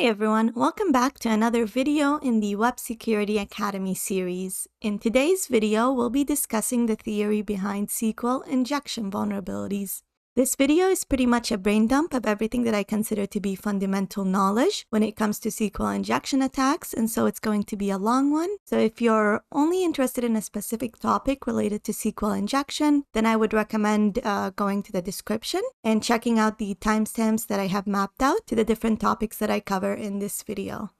Hi everyone, welcome back to another video in the Web Security Academy series. In today's video, we'll be discussing the theory behind SQL injection vulnerabilities. This video is pretty much a brain dump of everything that I consider to be fundamental knowledge when it comes to SQL injection attacks, and so it's going to be a long one. So if you're only interested in a specific topic related to SQL injection, then I would recommend going to the description and checking out the timestamps that I have mapped out to the different topics that I cover in this video.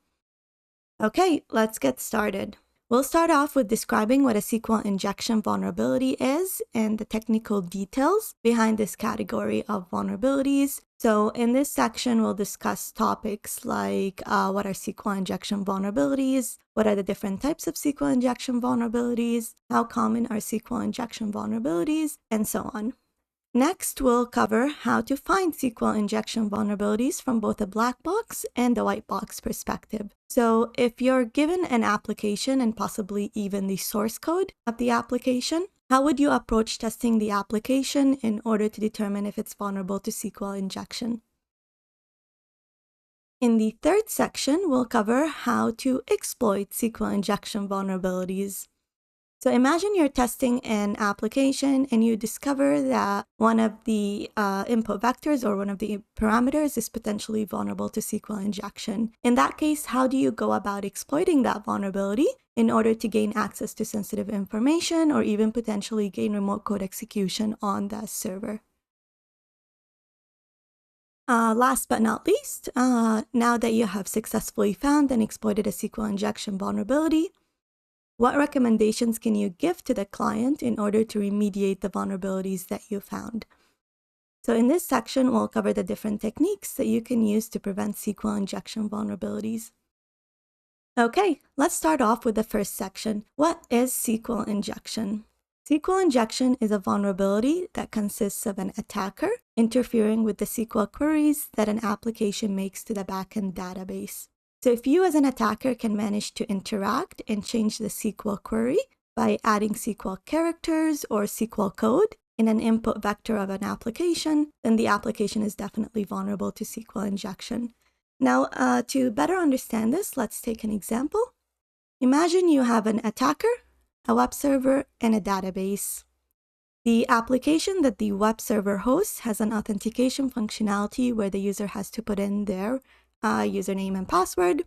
Okay, let's get started. We'll start off with describing what a SQL injection vulnerability is and the technical details behind this category of vulnerabilities. So in this section, we'll discuss topics like what are SQL injection vulnerabilities, what are the different types of SQL injection vulnerabilities, how common are SQL injection vulnerabilities, and so on. Next, we'll cover how to find SQL injection vulnerabilities from both a black box and a white box perspective. So if you're given an application and possibly even the source code of the application, how would you approach testing the application in order to determine if it's vulnerable to SQL injection? In the third section, we'll cover how to exploit SQL injection vulnerabilities. So imagine you're testing an application and you discover that one of the input vectors or one of the parameters is potentially vulnerable to SQL injection. In that case, how do you go about exploiting that vulnerability in order to gain access to sensitive information or even potentially gain remote code execution on the server? Last but not least, now that you have successfully found and exploited a SQL injection vulnerability, what recommendations can you give to the client in order to remediate the vulnerabilities that you found? So in this section, we'll cover the different techniques that you can use to prevent SQL injection vulnerabilities. Okay, let's start off with the first section. What is SQL injection? SQL injection is a vulnerability that consists of an attacker interfering with the SQL queries that an application makes to the backend database. So if you as an attacker can manage to interact and change the SQL query by adding SQL characters or SQL code in an input vector of an application, then the application is definitely vulnerable to SQL injection. Now, to better understand this, let's take an example. Imagine you have an attacker, a web server, and a database. The application that the web server hosts has an authentication functionality where the user has to put in their username and password.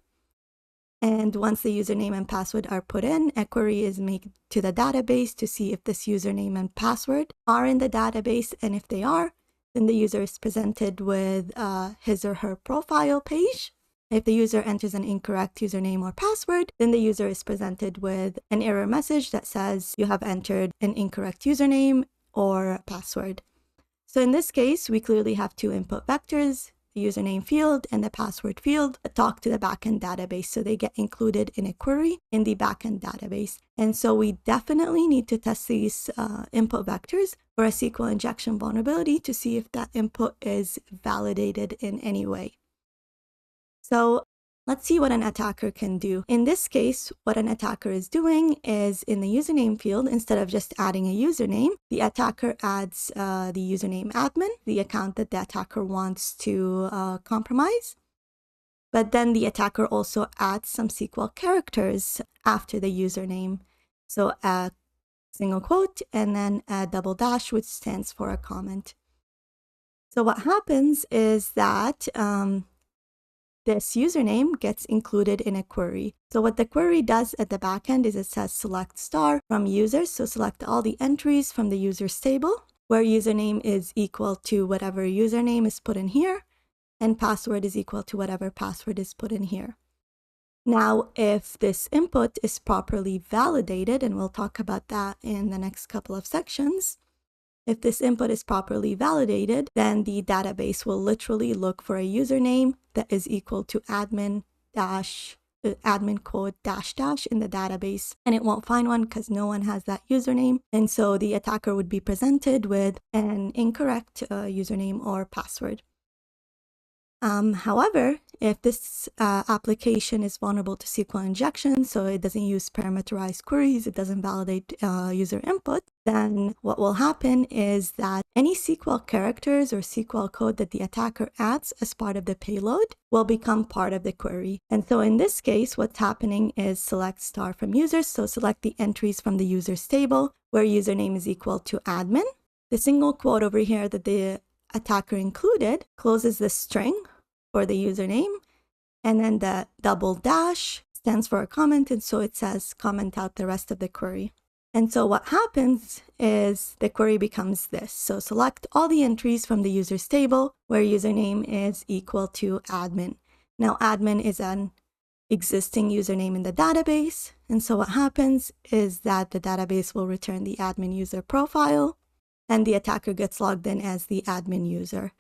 And once the username and password are put in, a query is made to the database to see if this username and password are in the database. And if they are, then the user is presented with his or her profile page. If the user enters an incorrect username or password, then the user is presented with an error message that says you have entered an incorrect username or password. So in this case, we clearly have two input vectors, the username field and the password field, that talk to the backend database. So they get included in a query in the backend database. And so we definitely need to test these input vectors for a SQL injection vulnerability to see if that input is validated in any way. So let's see what an attacker can do. In this case, what an attacker is doing is in the username field, instead of just adding a username, the attacker adds the username admin, the account that the attacker wants to compromise. But then the attacker also adds some SQL characters after the username. So a single quote and then a double dash, which stands for a comment. So what happens is that this username gets included in a query. So what the query does at the backend is it says select star from users. So select all the entries from the users table where username is equal to whatever username is put in here and password is equal to whatever password is put in here. Now, if this input is properly validated, and we'll talk about that in the next couple of sections, if this input is properly validated, then the database will literally look for a username that is equal to admin code dash in the database. And it won't find one because no one has that username. And so the attacker would be presented with an incorrect username or password. However, if this application is vulnerable to SQL injection, so it doesn't use parameterized queries, it doesn't validate user input, then what will happen is that any SQL characters or SQL code that the attacker adds as part of the payload will become part of the query. And so in this case, what's happening is select star from users. So select the entries from the users table where username is equal to admin. The single quote over here that the attacker included closes the string for the username, and then the double dash stands for a comment, and so it says comment out the rest of the query. And so what happens is the query becomes this. So select all the entries from the users table where username is equal to admin. Now admin is an existing username in the database, and so what happens is that the database will return the admin user profile, and the attacker gets logged in as the admin user.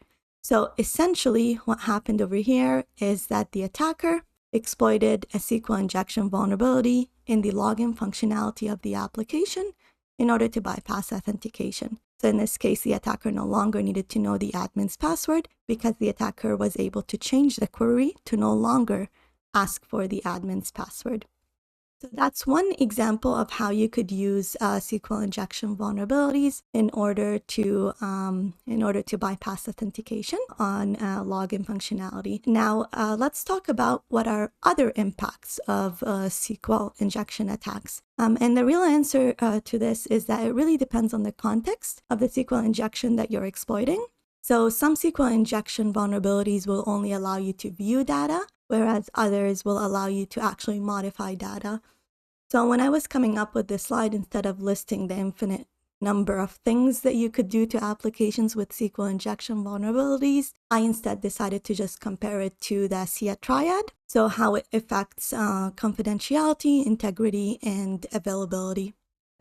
So essentially what happened over here is that the attacker exploited a SQL injection vulnerability in the login functionality of the application in order to bypass authentication. So in this case, the attacker no longer needed to know the admin's password because the attacker was able to change the query to no longer ask for the admin's password. So that's one example of how you could use SQL injection vulnerabilities in order to bypass authentication on login functionality. Now let's talk about what are other impacts of SQL injection attacks. And the real answer to this is that it really depends on the context of the SQL injection that you're exploiting. So some SQL injection vulnerabilities will only allow you to view data, whereas others will allow you to actually modify data. So when I was coming up with this slide, instead of listing the infinite number of things that you could do to applications with SQL injection vulnerabilities, I instead decided to just compare it to the SIA triad. So how it affects confidentiality, integrity, and availability.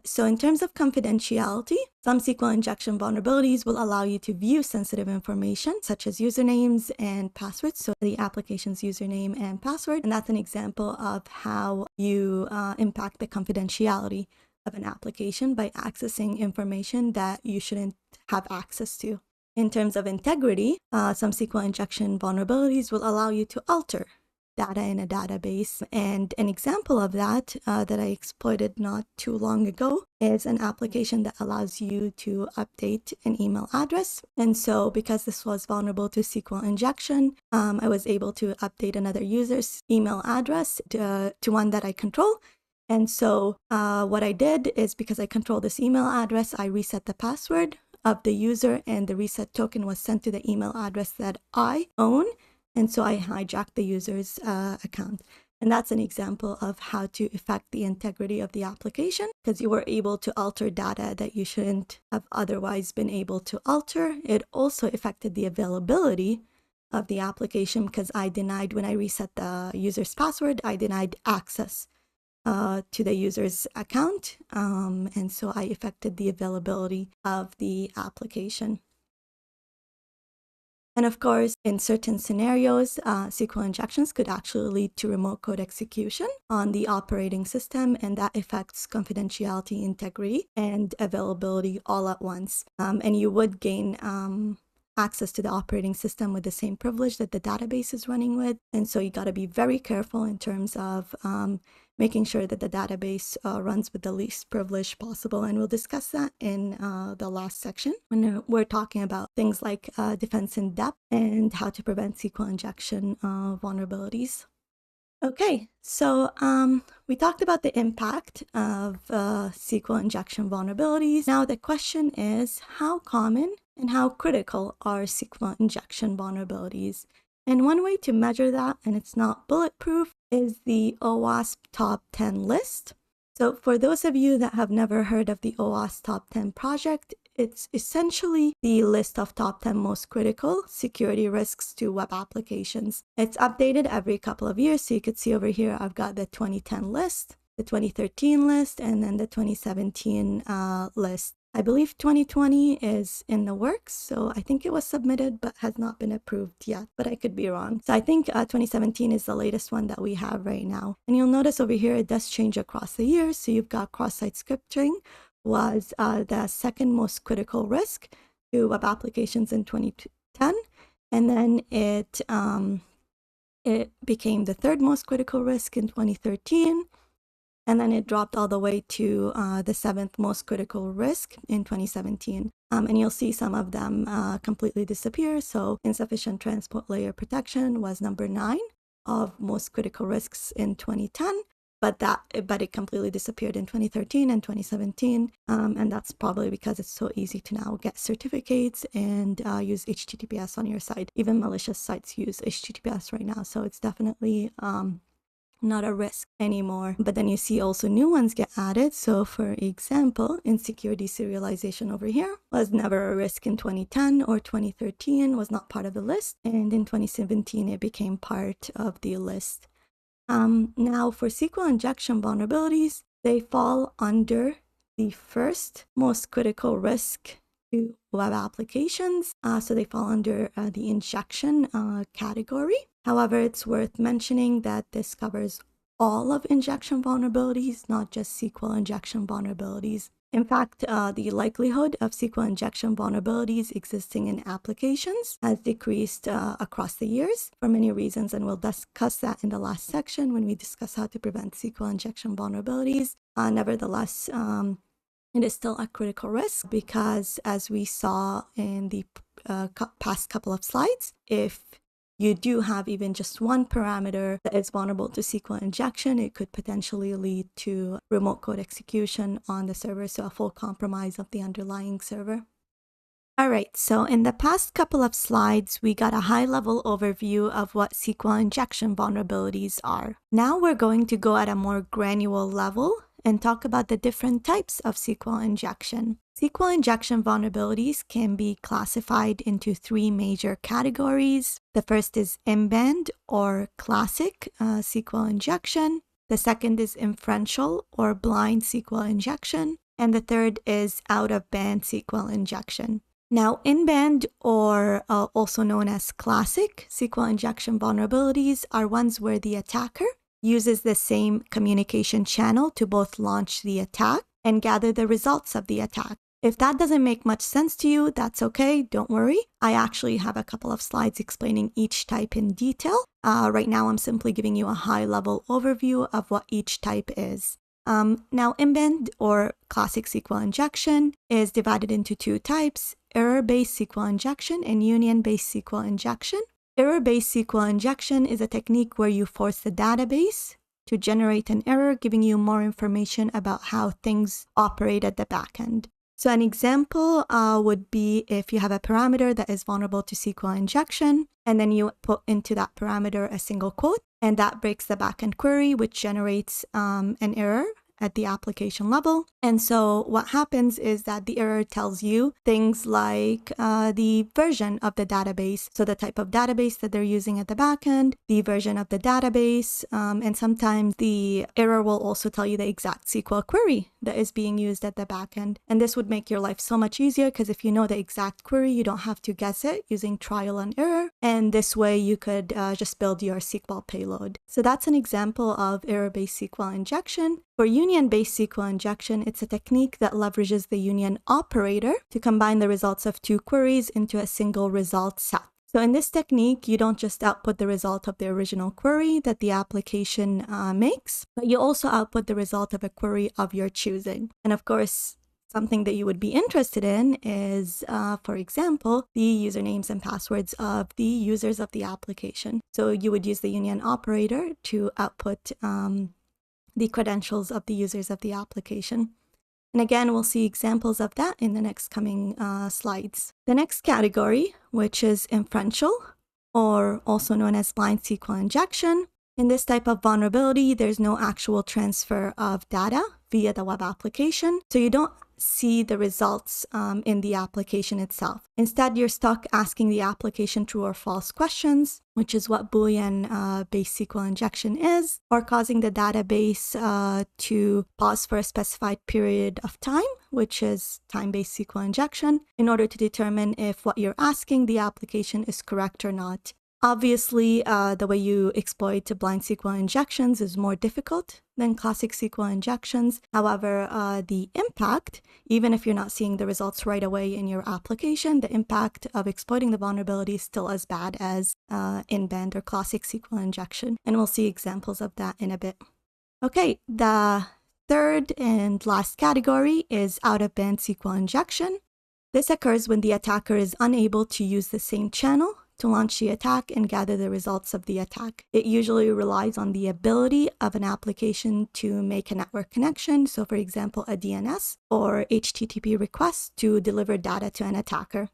So in terms of confidentiality, some SQL injection vulnerabilities will allow you to view sensitive information, such as usernames and passwords, so the application's username and password. And that's an example of how you impact the confidentiality of an application by accessing information that you shouldn't have access to. In terms of integrity, some SQL injection vulnerabilities will allow you to alter data in a database. And an example of that that I exploited not too long ago is an application that allows you to update an email address. And so because this was vulnerable to SQL injection, I was able to update another user's email address to one that I control. And so what I did is, because I control this email address, I reset the password of the user, and the reset token was sent to the email address that I own. And so I hijacked the user's account. And that's an example of how to affect the integrity of the application, because you were able to alter data that you shouldn't have otherwise been able to alter. It also affected the availability of the application, because I denied, when I reset the user's password, I denied access to the user's account. And so I affected the availability of the application. And of course, in certain scenarios, SQL injections could actually lead to remote code execution on the operating system, and that affects confidentiality, integrity, and availability all at once. And you would gain access to the operating system with the same privilege that the database is running with. And so you got to be very careful in terms of making sure that the database runs with the least privilege possible. And we'll discuss that in the last section when we're talking about things like defense in depth and how to prevent SQL injection vulnerabilities. Okay, so we talked about the impact of SQL injection vulnerabilities. Now the question is, how common and how critical are SQL injection vulnerabilities? And one way to measure that, and it's not bulletproof, is the OWASP Top 10 list. So for those of you that have never heard of the OWASP Top 10 project, it's essentially the list of top 10 most critical security risks to web applications. It's updated every couple of years. So you could see over here, I've got the 2010 list, the 2013 list, and then the 2017 list. I believe 2020 is in the works, so I think it was submitted but has not been approved yet, but I could be wrong. So I think 2017 is the latest one that we have right now. And you'll notice over here it does change across the years. So you've got cross-site scripting was the second most critical risk to web applications in 2010. and then it became the third most critical risk in 2013, and then it dropped all the way to the seventh most critical risk in 2017. And you'll see some of them completely disappear. So insufficient transport layer protection was number 9 of most critical risks in 2010, but it completely disappeared in 2013 and 2017. And that's probably because it's so easy to now get certificates and use HTTPS on your site. Even malicious sites use HTTPS right now, so it's definitely not a risk anymore. But then you see also new ones get added. So for example, insecure deserialization over here was never a risk in 2010 or 2013, was not part of the list. And in 2017, it became part of the list. Now for SQL injection vulnerabilities, they fall under the first most critical risk to web applications. So they fall under the injection category. However, it's worth mentioning that this covers all of injection vulnerabilities, not just SQL injection vulnerabilities. In fact, the likelihood of SQL injection vulnerabilities existing in applications has decreased across the years for many reasons, and we'll discuss that in the last section when we discuss how to prevent SQL injection vulnerabilities. Nevertheless, it is still a critical risk because, as we saw in the past couple of slides, if you do have even just one parameter that is vulnerable to SQL injection, it could potentially lead to remote code execution on the server, so a full compromise of the underlying server. All right, so in the past couple of slides, we got a high-level overview of what SQL injection vulnerabilities are. Now we're going to go at a more granular level and talk about the different types of SQL injection. SQL injection vulnerabilities can be classified into 3 major categories. The first is in-band or classic SQL injection. The second is inferential or blind SQL injection. And the third is out-of-band SQL injection. Now, in-band, or also known as classic SQL injection vulnerabilities, are ones where the attacker uses the same communication channel to both launch the attack and gather the results of the attack. If that doesn't make much sense to you, that's okay, don't worry. I actually have a couple of slides explaining each type in detail. Right now, I'm simply giving you a high-level overview of what each type is. Now, in-band or classic SQL injection is divided into 2 types: error-based SQL injection and union-based SQL injection. Error-based SQL injection is a technique where you force the database to generate an error, giving you more information about how things operate at the backend. So an example would be if you have a parameter that is vulnerable to SQL injection, and then you put into that parameter a single quote, and that breaks the backend query, which generates an error at the application level. And so what happens is that the error tells you things like the version of the database, so the type of database that they're using at the backend, the version of the database, and sometimes the error will also tell you the exact SQL query that is being used at the backend. And this would make your life so much easier because if you know the exact query, you don't have to guess it using trial and error. And this way you could just build your SQL payload. So that's an example of error-based SQL injection. For union-based SQL injection, it's a technique that leverages the union operator to combine the results of 2 queries into a single result set. So in this technique, you don't just output the result of the original query that the application makes, but you also output the result of a query of your choosing. And of course, something that you would be interested in is, for example, the usernames and passwords of the users of the application. So you would use the union operator to output the credentials of the users of the application. And again, we'll see examples of that in the next coming slides. The next category, which is inferential, or also known as blind SQL injection. In this type of vulnerability, there's no actual transfer of data via the web application, so you don't see the results in the application itself. Instead, you're stuck asking the application true or false questions, which is what Boolean-based SQL injection is, or causing the database to pause for a specified period of time, which is time-based SQL injection, in order to determine if what you're asking the application is correct or not. Obviously, the way you exploit blind SQL injections is more difficult than classic SQL injections. However, the impact, even if you're not seeing the results right away in your application, the impact of exploiting the vulnerability is still as bad as in-band or classic SQL injection. And we'll see examples of that in a bit. Okay, the third and last category is out-of-band SQL injection. This occurs when the attacker is unable to use the same channel to launch the attack and gather the results of the attack. It usually relies on the ability of an application to make a network connection, so for example, a DNS or HTTP request to deliver data to an attacker.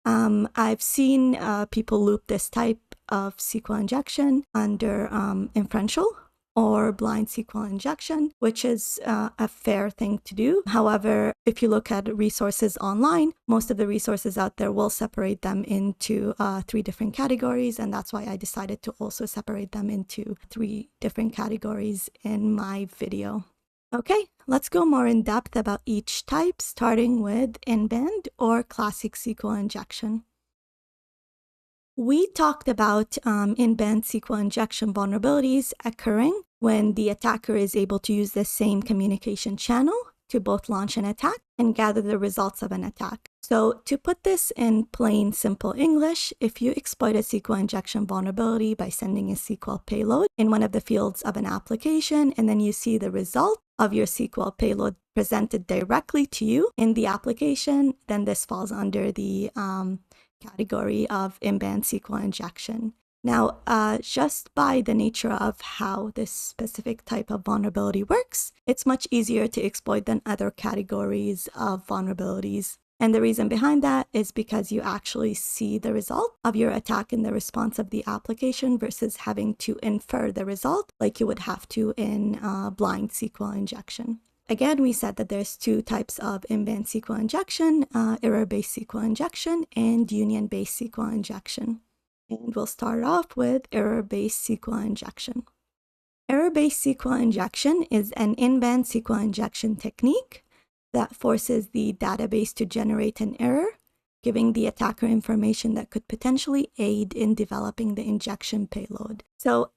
I've seen people loop this type of SQL injection under inferential or blind SQL injection, which is a fair thing to do. However, if you look at resources online, most of the resources out there will separate them into 3 different categories, and that's why I decided to also separate them into 3 different categories in my video. Okay, let's go more in depth about each type, starting with in-band or classic SQL injection. We talked about in-band SQL injection vulnerabilities occurring when the attacker is able to use the same communication channel to both launch an attack and gather the results of an attack. So to put this in plain, simple English, if you exploit a SQL injection vulnerability by sending a SQL payload in one of the fields of an application, and then you see the result of your SQL payload presented directly to you in the application, then this falls under the category of in-band SQL injection. Now, just by the nature of how this specific type of vulnerability works, it's much easier to exploit than other categories of vulnerabilities. And the reason behind that is because you actually see the result of your attack in the response of the application versus having to infer the result like you would have to in blind SQL injection. Again, we said that there's 2 types of in-band SQL injection, error-based SQL injection and union-based SQL injection. And we'll start off with error-based SQL injection. Error-based SQL injection is an in-band SQL injection technique that forces the database to generate an error, giving the attacker information that could potentially aid in developing the injection payload. So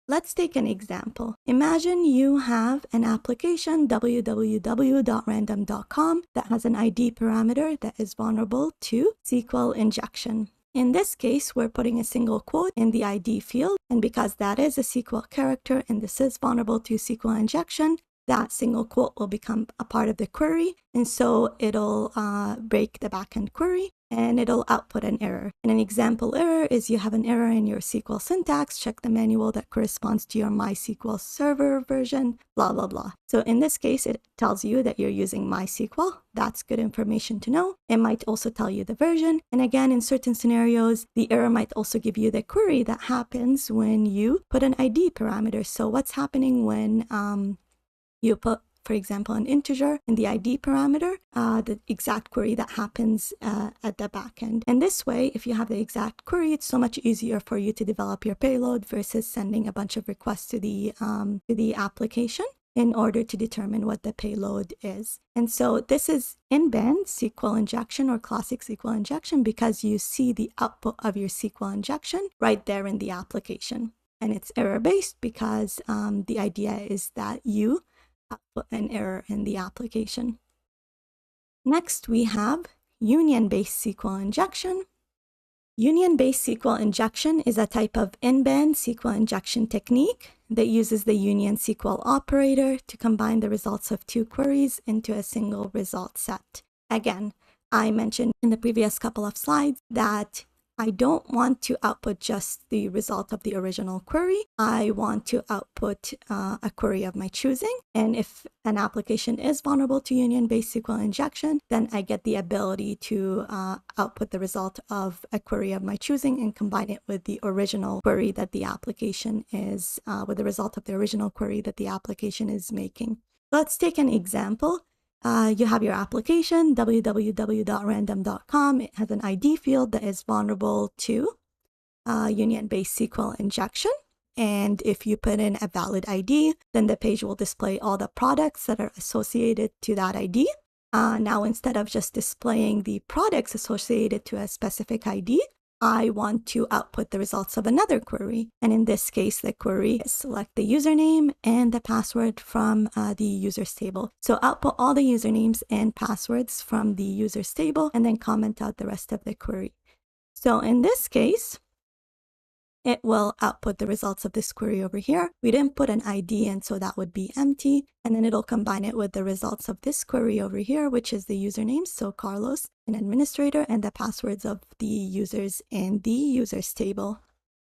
let's take an example. Imagine you have an application, www.random.com, that has an ID parameter that is vulnerable to SQL injection. In this case, we're putting a single quote in the ID field, and because that is a SQL character and this is vulnerable to SQL injection, that single quote will become a part of the query, and so it'll break the backend query and it'll output an error. And an example error is you have an error in your SQL syntax, check the manual that corresponds to your MySQL server version, blah, blah, blah. So in this case, it tells you that you're using MySQL. That's good information to know. It might also tell you the version. And again, in certain scenarios, the error might also give you the query that happens when you put an ID parameter. So what's happening when you put, for example, an integer in the ID parameter, the exact query that happens at the backend. And this way, if you have the exact query, it's so much easier for you to develop your payload versus sending a bunch of requests to the application in order to determine what the payload is. And so this is in-band SQL injection or classic SQL injection because you see the output of your SQL injection right there in the application. And it's error-based because the idea is that you output an error in the application. Next, we have union-based SQL injection. Union-based SQL injection is a type of in-band SQL injection technique that uses the union SQL operator to combine the results of 2 queries into a single result set. Again, I mentioned in the previous couple of slides that I don't want to output just the result of the original query. I want to output a query of my choosing. And if an application is vulnerable to union-based SQL injection, then I get the ability to output the result of a query of my choosing and combine it with the original query that the application is, with the result of the original query that the application is making. Let's take an example. You have your application, www.random.com. It has an ID field that is vulnerable to union-based SQL injection. And if you put in a valid ID, then the page will display all the products that are associated to that ID. Now, instead of just displaying the products associated to a specific ID, I want to output the results of another query. And in this case, the query is select the username and the password from the users table. So output all the usernames and passwords from the users table and then comment out the rest of the query. So in this case, it will output the results of this query over here. We didn't put an ID in, so that would be empty. And then it'll combine it with the results of this query over here, which is the usernames. So Carlos, an administrator, and the passwords of the users in the users table.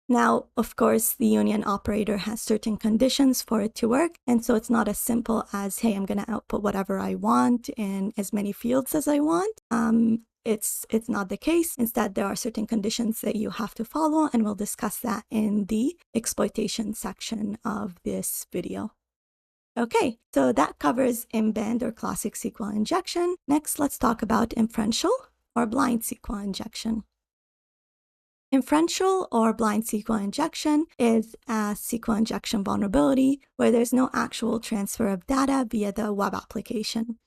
Now, of course, the union operator has certain conditions for it to work. And so it's not as simple as, hey, I'm going to output whatever I want in as many fields as I want. It's not the case. Instead, there are certain conditions that you have to follow, and we'll discuss that in the exploitation section of this video. Okay, so that covers in-band or classic SQL injection. Next, let's talk about inferential or blind SQL injection. Inferential or blind SQL injection is a SQL injection vulnerability where there's no actual transfer of data via the web application.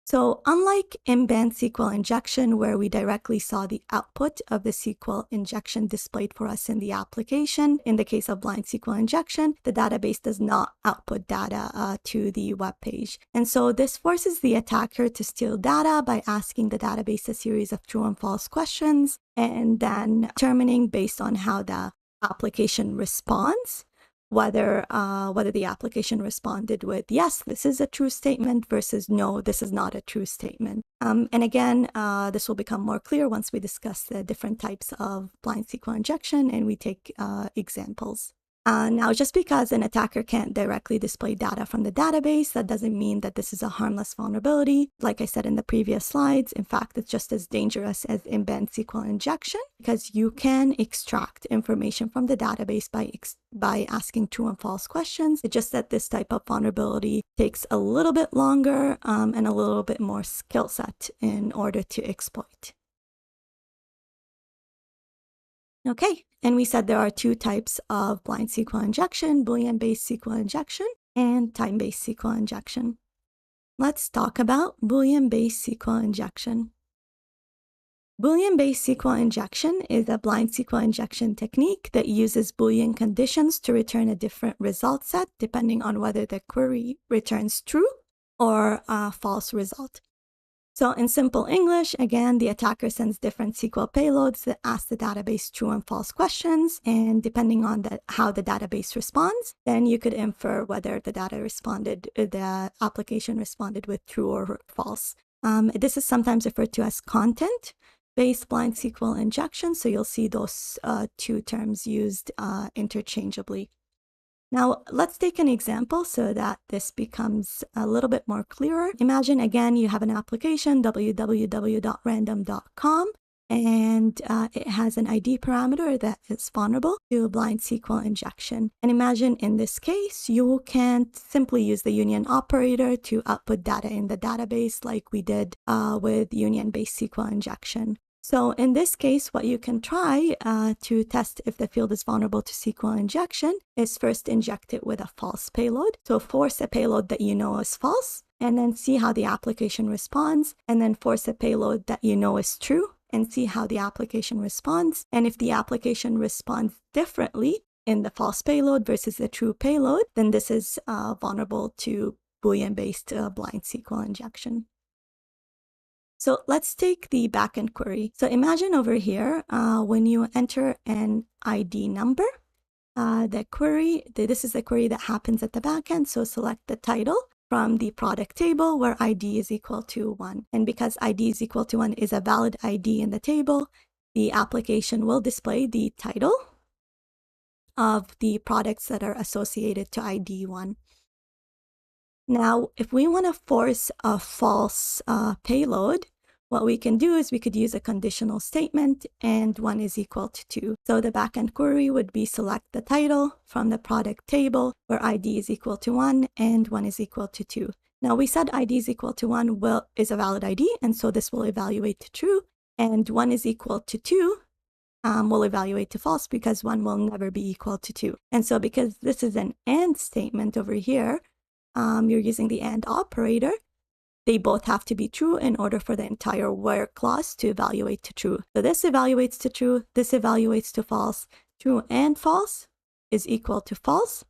So unlike in-band SQL injection, where we directly saw the output of the SQL injection displayed for us in the application, in the case of blind SQL injection, the database does not output data to the web page. And so this forces the attacker to steal data by asking the database a series of true and false questions, and then determining based on how the application responds, whether the application responded with, yes, this is a true statement versus no, this is not a true statement. And again, this will become more clear once we discuss the different types of blind SQL injection and we take examples. Now, just because an attacker can't directly display data from the database, that doesn't mean that this is a harmless vulnerability. Like I said in the previous slides, in fact, it's just as dangerous as in-band SQL injection because you can extract information from the database by asking true and false questions. It's just that this type of vulnerability takes a little bit longer and a little bit more skill set in order to exploit. Okay, and we said there are two types of blind SQL injection, Boolean-based SQL injection and time-based SQL injection. Let's talk about Boolean-based SQL injection. Boolean-based SQL injection is a blind SQL injection technique that uses Boolean conditions to return a different result set depending on whether the query returns true or a false result. So in simple English, again, the attacker sends different SQL payloads that ask the database true and false questions. And depending on how the database responds, then you could infer whether the application responded with true or false. This is sometimes referred to as content-based blind SQL injection. So you'll see those two terms used interchangeably. Now, let's take an example so that this becomes a little bit more clearer. Imagine, again, you have an application, www.random.com, and it has an ID parameter that is vulnerable to blind SQL injection. And imagine in this case, you can't simply use the union operator to output data in the database like we did with union-based SQL injection. So in this case, what you can try to test if the field is vulnerable to SQL injection is first inject it with a false payload. So force a payload that you know is false, and then see how the application responds, and then force a payload that you know is true, and see how the application responds. And if the application responds differently in the false payload versus the true payload, then this is vulnerable to Boolean-based blind SQL injection. So let's take the backend query. So imagine over here, when you enter an ID number, this is the query that happens at the backend. So select the title from the product table where ID is equal to 1. And because ID is equal to 1 is a valid ID in the table, the application will display the title of the products that are associated to ID 1. Now, if we want to force a false payload, what we can do is we could use a conditional statement and 1 is equal to 2. So the backend query would be select the title from the product table where ID is equal to 1 and 1 is equal to 2. Now we said ID is equal to 1 is a valid ID, and so this will evaluate to true, and 1 is equal to 2 will evaluate to false because 1 will never be equal to 2. And so because this is an AND statement over here, you're using the AND operator, they both have to be true in order for the entire where clause to evaluate to true. So this evaluates to true, this evaluates to false. True and false is equal to false.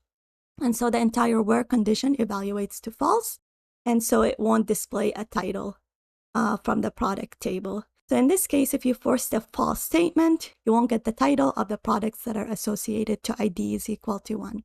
And so the entire where condition evaluates to false. And so it won't display a title from the product table. So in this case, if you force the false statement, you won't get the title of the products that are associated to ID is equal to 1.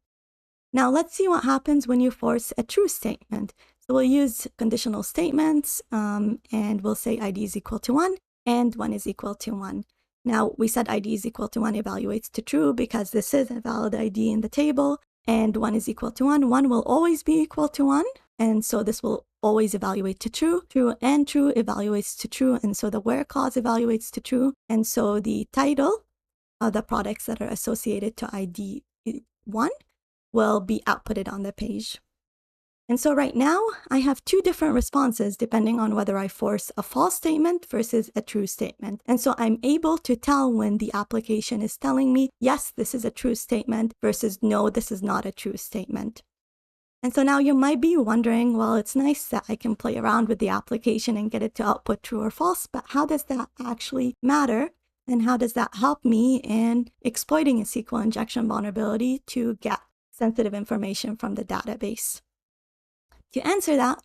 Now let's see what happens when you force a true statement. So we'll use conditional statements and we'll say ID is equal to 1 and 1 is equal to 1. Now we said ID is equal to 1 evaluates to true because this is a valid ID in the table, and 1 is equal to 1. 1 will always be equal to 1. And so this will always evaluate to true. True and true evaluates to true. And so the where clause evaluates to true. And so the title of the products that are associated to ID 1 will be outputted on the page. And so right now, I have two different responses depending on whether I force a false statement versus a true statement. And so I'm able to tell when the application is telling me, yes, this is a true statement versus no, this is not a true statement. And so now you might be wondering, well, it's nice that I can play around with the application and get it to output true or false, but how does that actually matter? And how does that help me in exploiting a SQL injection vulnerability to get sensitive information from the database? To answer that,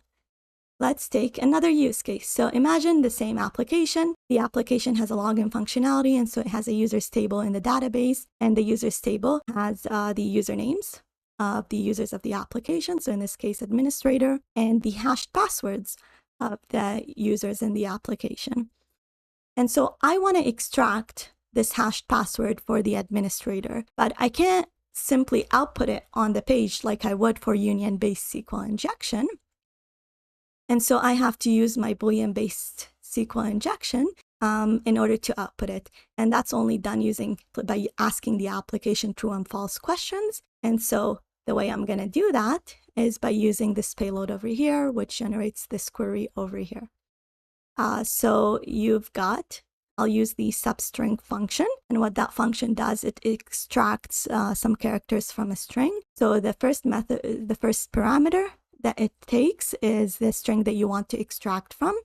let's take another use case. So imagine the same application. The application has a login functionality, and so it has a users table in the database, and the users table has the usernames of the users of the application, so in this case, administrator, and the hashed passwords of the users in the application. And so I want to extract this hashed password for the administrator, but I can't simply output it on the page like I would for union-based SQL injection. And so I have to use my Boolean-based SQL injection in order to output it. And that's only done by asking the application true and false questions. And so the way I'm going to do that is by using this payload over here, which generates this query over here. So you've got, I'll use the substring function. And what that function does, it extracts some characters from a string. So the first parameter that it takes is the string that you want to extract from.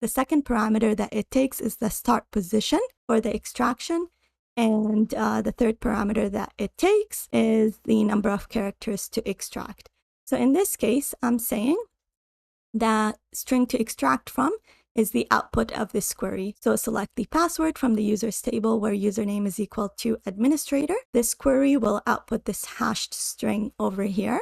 The second parameter that it takes is the start position for the extraction. And the third parameter that it takes is the number of characters to extract. So in this case, I'm saying that string to extract from is the output of this query. So select the password from the users table where username is equal to administrator. This query will output this hashed string over here.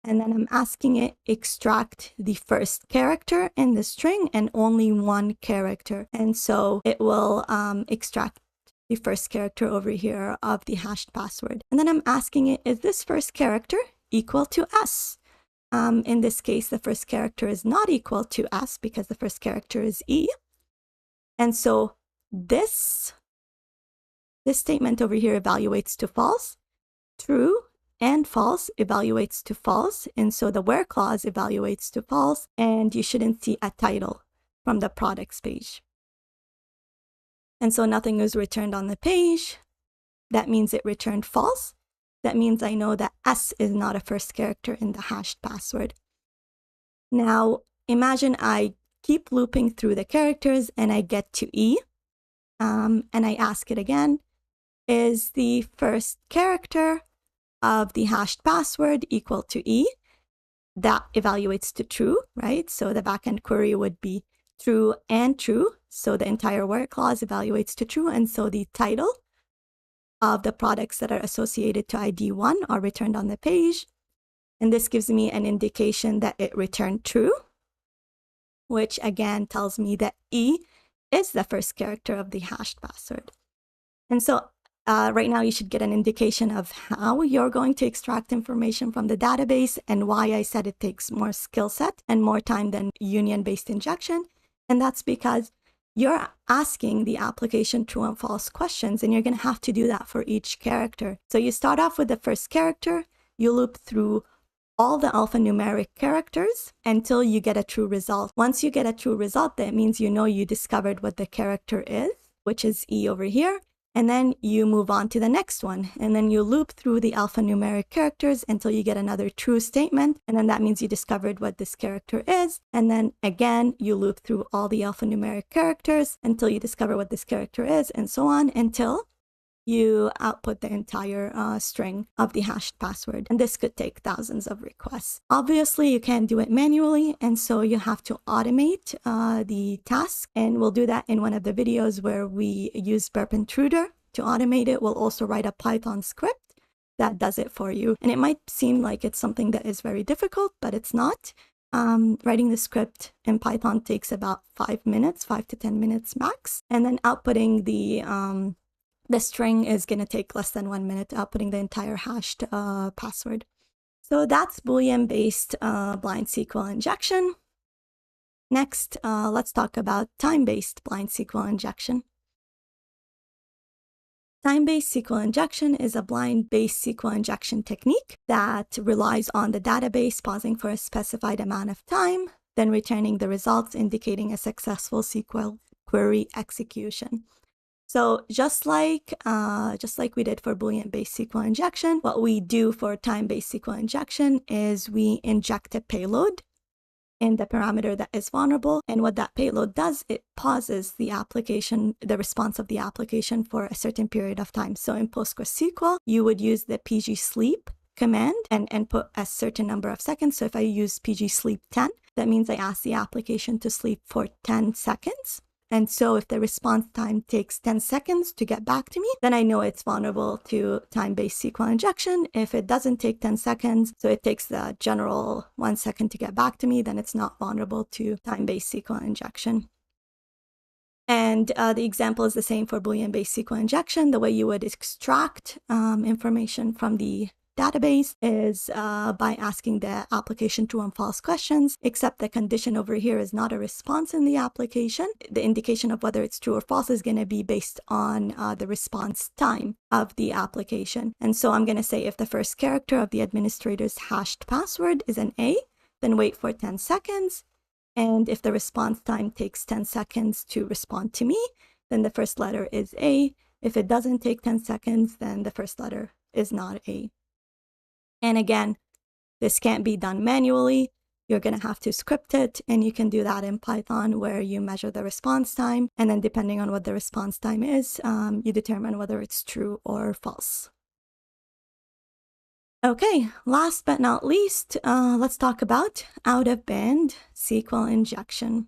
And then I'm asking it extract the first character in the string and only one character. And so it will extract the first character over here of the hashed password. And then I'm asking it, is this first character equal to S? In this case, the first character is not equal to S because the first character is E. And so this statement over here evaluates to false. True and false evaluates to false. And so the where clause evaluates to false, and you shouldn't see a title from the products page. And so nothing is returned on the page. That means it returned false. That means I know that S is not a first character in the hashed password. Now, imagine I keep looping through the characters and I get to E, and I ask it again, is the first character of the hashed password equal to E? That evaluates to true, right? So the backend query would be true and true. So the entire where clause evaluates to true, and so the title of the products that are associated to ID 1 are returned on the page. And this gives me an indication that it returned true, which again tells me that E is the first character of the hashed password. And so right now you should get an indication of how you're going to extract information from the database and why I said it takes more skill set and more time than union-based injection. And that's because you're asking the application true and false questions, and you're going to have to do that for each character. So you start off with the first character, you loop through all the alphanumeric characters until you get a true result. Once you get a true result, that means you know you discovered what the character is, which is E over here. and then you move on to the next one, and then you loop through the alphanumeric characters until you get another true statement, and then that means you discovered what this character is, and then again you loop through all the alphanumeric characters until you discover what this character is, and so on until you output the entire string of the hashed password. And this could take thousands of requests. Obviously, you can't do it manually, and so you have to automate the task. And we'll do that in one of the videos where we use Burp Intruder to automate it. We'll also write a Python script that does it for you. And it might seem like it's something that is very difficult, but it's not. Writing the script in Python takes about 5 minutes, 5 to 10 minutes max. And then outputting the string is going to take less than 1 minute, outputting the entire hashed password. So that's Boolean-based blind SQL injection. Next, let's talk about time-based blind SQL injection. Time-based SQL injection is a blind-based SQL injection technique that relies on the database pausing for a specified amount of time, then returning the results indicating a successful SQL query execution. So just like we did for Boolean-based SQL injection, what we do for time-based SQL injection is we inject a payload in the parameter that is vulnerable. And what that payload does, it pauses the application, the response of the application for a certain period of time. So in PostgreSQL, you would use the pgsleep command and input a certain number of seconds. So if I use pgsleep 10, that means I ask the application to sleep for 10 seconds. And so if the response time takes 10 seconds to get back to me, then I know it's vulnerable to time-based SQL injection. If it doesn't take 10 seconds, so it takes the general 1 second to get back to me, then it's not vulnerable to time-based SQL injection. And the example is the same for Boolean-based SQL injection. The way you would extract information from the database is by asking the application true and false questions, except the condition over here is not a response in the application. The indication of whether it's true or false is going to be based on the response time of the application. And so I'm going to say if the first character of the administrator's hashed password is an A, then wait for 10 seconds. And if the response time takes 10 seconds to respond to me, then the first letter is A. If it doesn't take 10 seconds, then the first letter is not A. And again, this can't be done manually. You're going to have to script it, and you can do that in Python where you measure the response time. And then depending on what the response time is, you determine whether it's true or false. Okay, last but not least, let's talk about out-of-band SQL injection.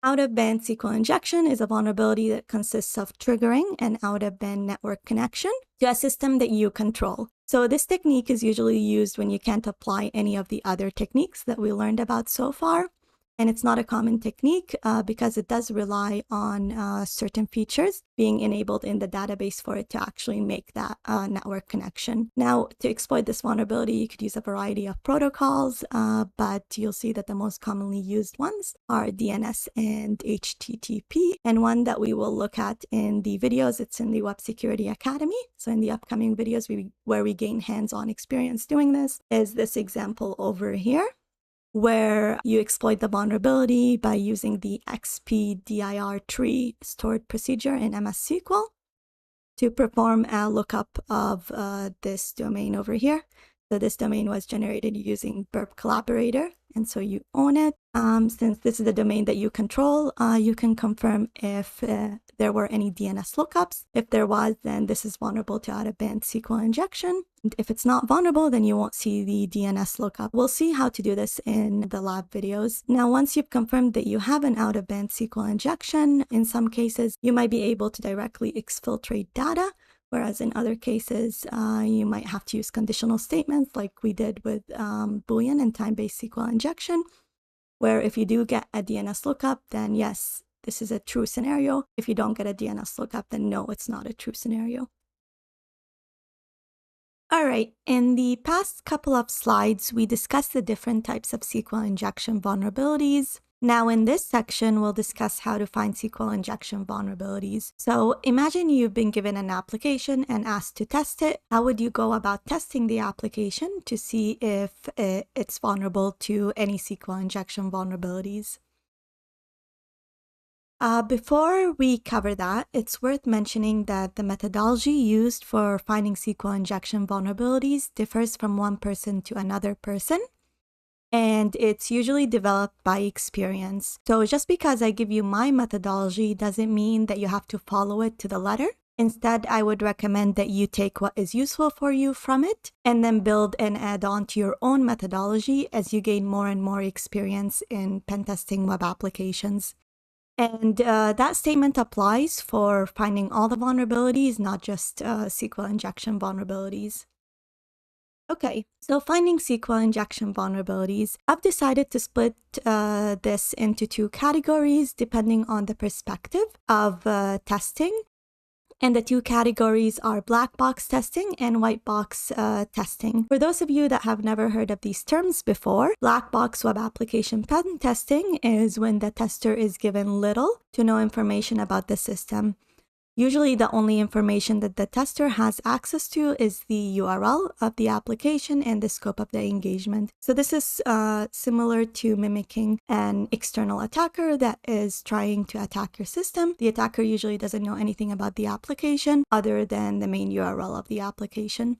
Out-of-band SQL injection is a vulnerability that consists of triggering an out-of-band network connection to a system that you control. So this technique is usually used when you can't apply any of the other techniques that we learned about so far. And it's not a common technique because it does rely on certain features being enabled in the database for it to actually make that network connection. Now, to exploit this vulnerability, you could use a variety of protocols, but you'll see that the most commonly used ones are DNS and HTTP. And one that we will look at in the videos, it's in the Web Security Academy. So in the upcoming videos where we gain hands-on experience doing this, is this example over here, where you exploit the vulnerability by using the XPDIR tree stored procedure in MS SQL to perform a lookup of this domain over here. So this domain was generated using Burp Collaborator, and so you own it. Since this is the domain that you control, you can confirm if there were any DNS lookups. If there was, then this is vulnerable to out-of-band SQL injection. And if it's not vulnerable, then you won't see the DNS lookup. We'll see how to do this in the lab videos. Now, once you've confirmed that you have an out-of-band SQL injection, in some cases, you might be able to directly exfiltrate data, whereas in other cases, you might have to use conditional statements like we did with Boolean and time-based SQL injection, where if you do get a DNS lookup, then yes, this is a true scenario. If you don't get a DNS lookup, then no, it's not a true scenario. All right, in the past couple of slides, we discussed the different types of SQL injection vulnerabilities. Now in this section, we'll discuss how to find SQL injection vulnerabilities. So imagine you've been given an application and asked to test it. How would you go about testing the application to see if it's vulnerable to any SQL injection vulnerabilities? Before we cover that, it's worth mentioning that the methodology used for finding SQL injection vulnerabilities differs from one person to another person, and it's usually developed by experience. So just because I give you my methodology doesn't mean that you have to follow it to the letter. Instead, I would recommend that you take what is useful for you from it and then build and add on to your own methodology as you gain more and more experience in pen testing web applications. And that statement applies for finding all the vulnerabilities, not just SQL injection vulnerabilities. Okay, so finding SQL injection vulnerabilities, I've decided to split this into two categories depending on the perspective of testing. And the two categories are black box testing and white box testing. For those of you that have never heard of these terms before, black box web application pen testing is when the tester is given little to no information about the system. Usually the only information that the tester has access to is the URL of the application and the scope of the engagement. So this is similar to mimicking an external attacker that is trying to attack your system. The attacker usually doesn't know anything about the application other than the main URL of the application.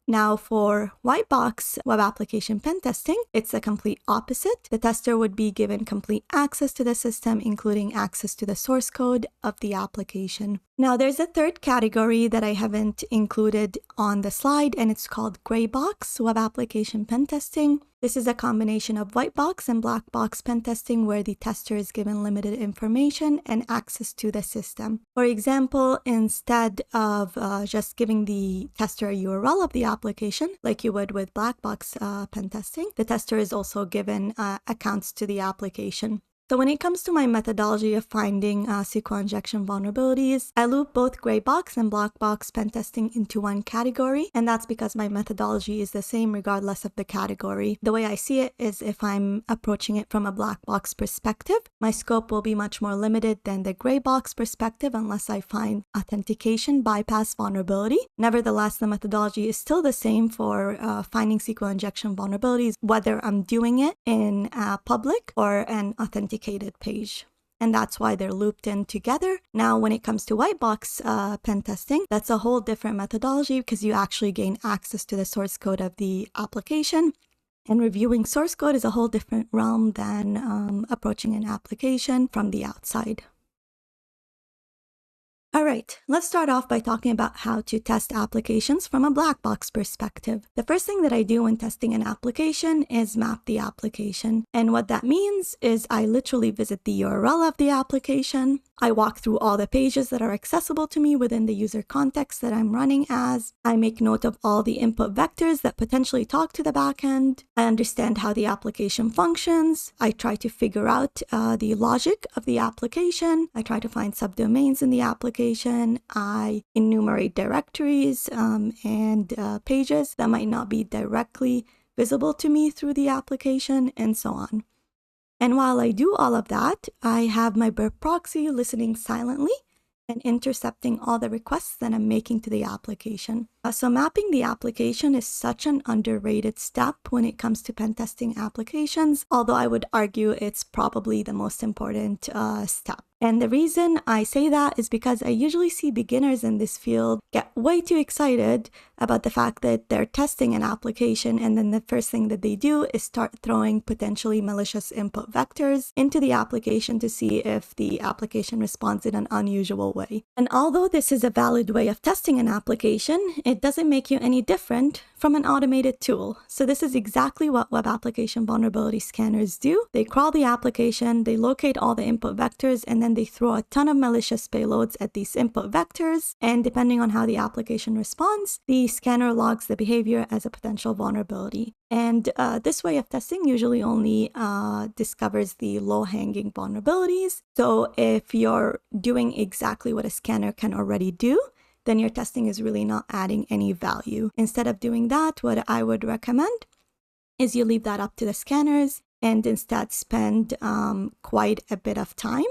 Now for white box web application pen testing, it's the complete opposite. The tester would be given complete access to the system, including access to the source code of the application. Now there's a third category that I haven't included on the slide, and it's called gray box web application pen testing. This is a combination of white box and black box pen testing where the tester is given limited information and access to the system. For example, instead of just giving the tester a URL of the application, like you would with black box pen testing, the tester is also given accounts to the application. So when it comes to my methodology of finding SQL injection vulnerabilities, I loop both gray box and black box pen testing into one category, and that's because my methodology is the same regardless of the category. The way I see it is if I'm approaching it from a black box perspective, my scope will be much more limited than the gray box perspective unless I find authentication bypass vulnerability. Nevertheless, the methodology is still the same for finding SQL injection vulnerabilities, whether I'm doing it in public or an authenticated page. And that's why they're looped in together. Now, when it comes to white box pen testing, that's a whole different methodology because you actually gain access to the source code of the application. And reviewing source code is a whole different realm than approaching an application from the outside. All right, let's start off by talking about how to test applications from a black box perspective. The first thing that I do when testing an application is map the application. And what that means is I literally visit the URL of the application. I walk through all the pages that are accessible to me within the user context that I'm running as. I make note of all the input vectors that potentially talk to the backend. I understand how the application functions. I try to figure out the logic of the application. I try to find subdomains in the application. I enumerate directories and pages that might not be directly visible to me through the application, and so on. And while I do all of that, I have my burp proxy listening silently and intercepting all the requests that I'm making to the application. So mapping the application is such an underrated step when it comes to pen testing applications, although I would argue it's probably the most important step. And the reason I say that is because I usually see beginners in this field get way too excited about the fact that they're testing an application, and then the first thing that they do is start throwing potentially malicious input vectors into the application to see if the application responds in an unusual way. And although this is a valid way of testing an application, it doesn't make you any different from an automated tool. So this is exactly what web application vulnerability scanners do. They crawl the application, they locate all the input vectors, and then they throw a ton of malicious payloads at these input vectors. And depending on how the application responds, the scanner logs the behavior as a potential vulnerability. And this way of testing usually only discovers the low-hanging vulnerabilities. So if you're doing exactly what a scanner can already do, then your testing is really not adding any value. Instead of doing that, what I would recommend is you leave that up to the scanners and instead spend quite a bit of time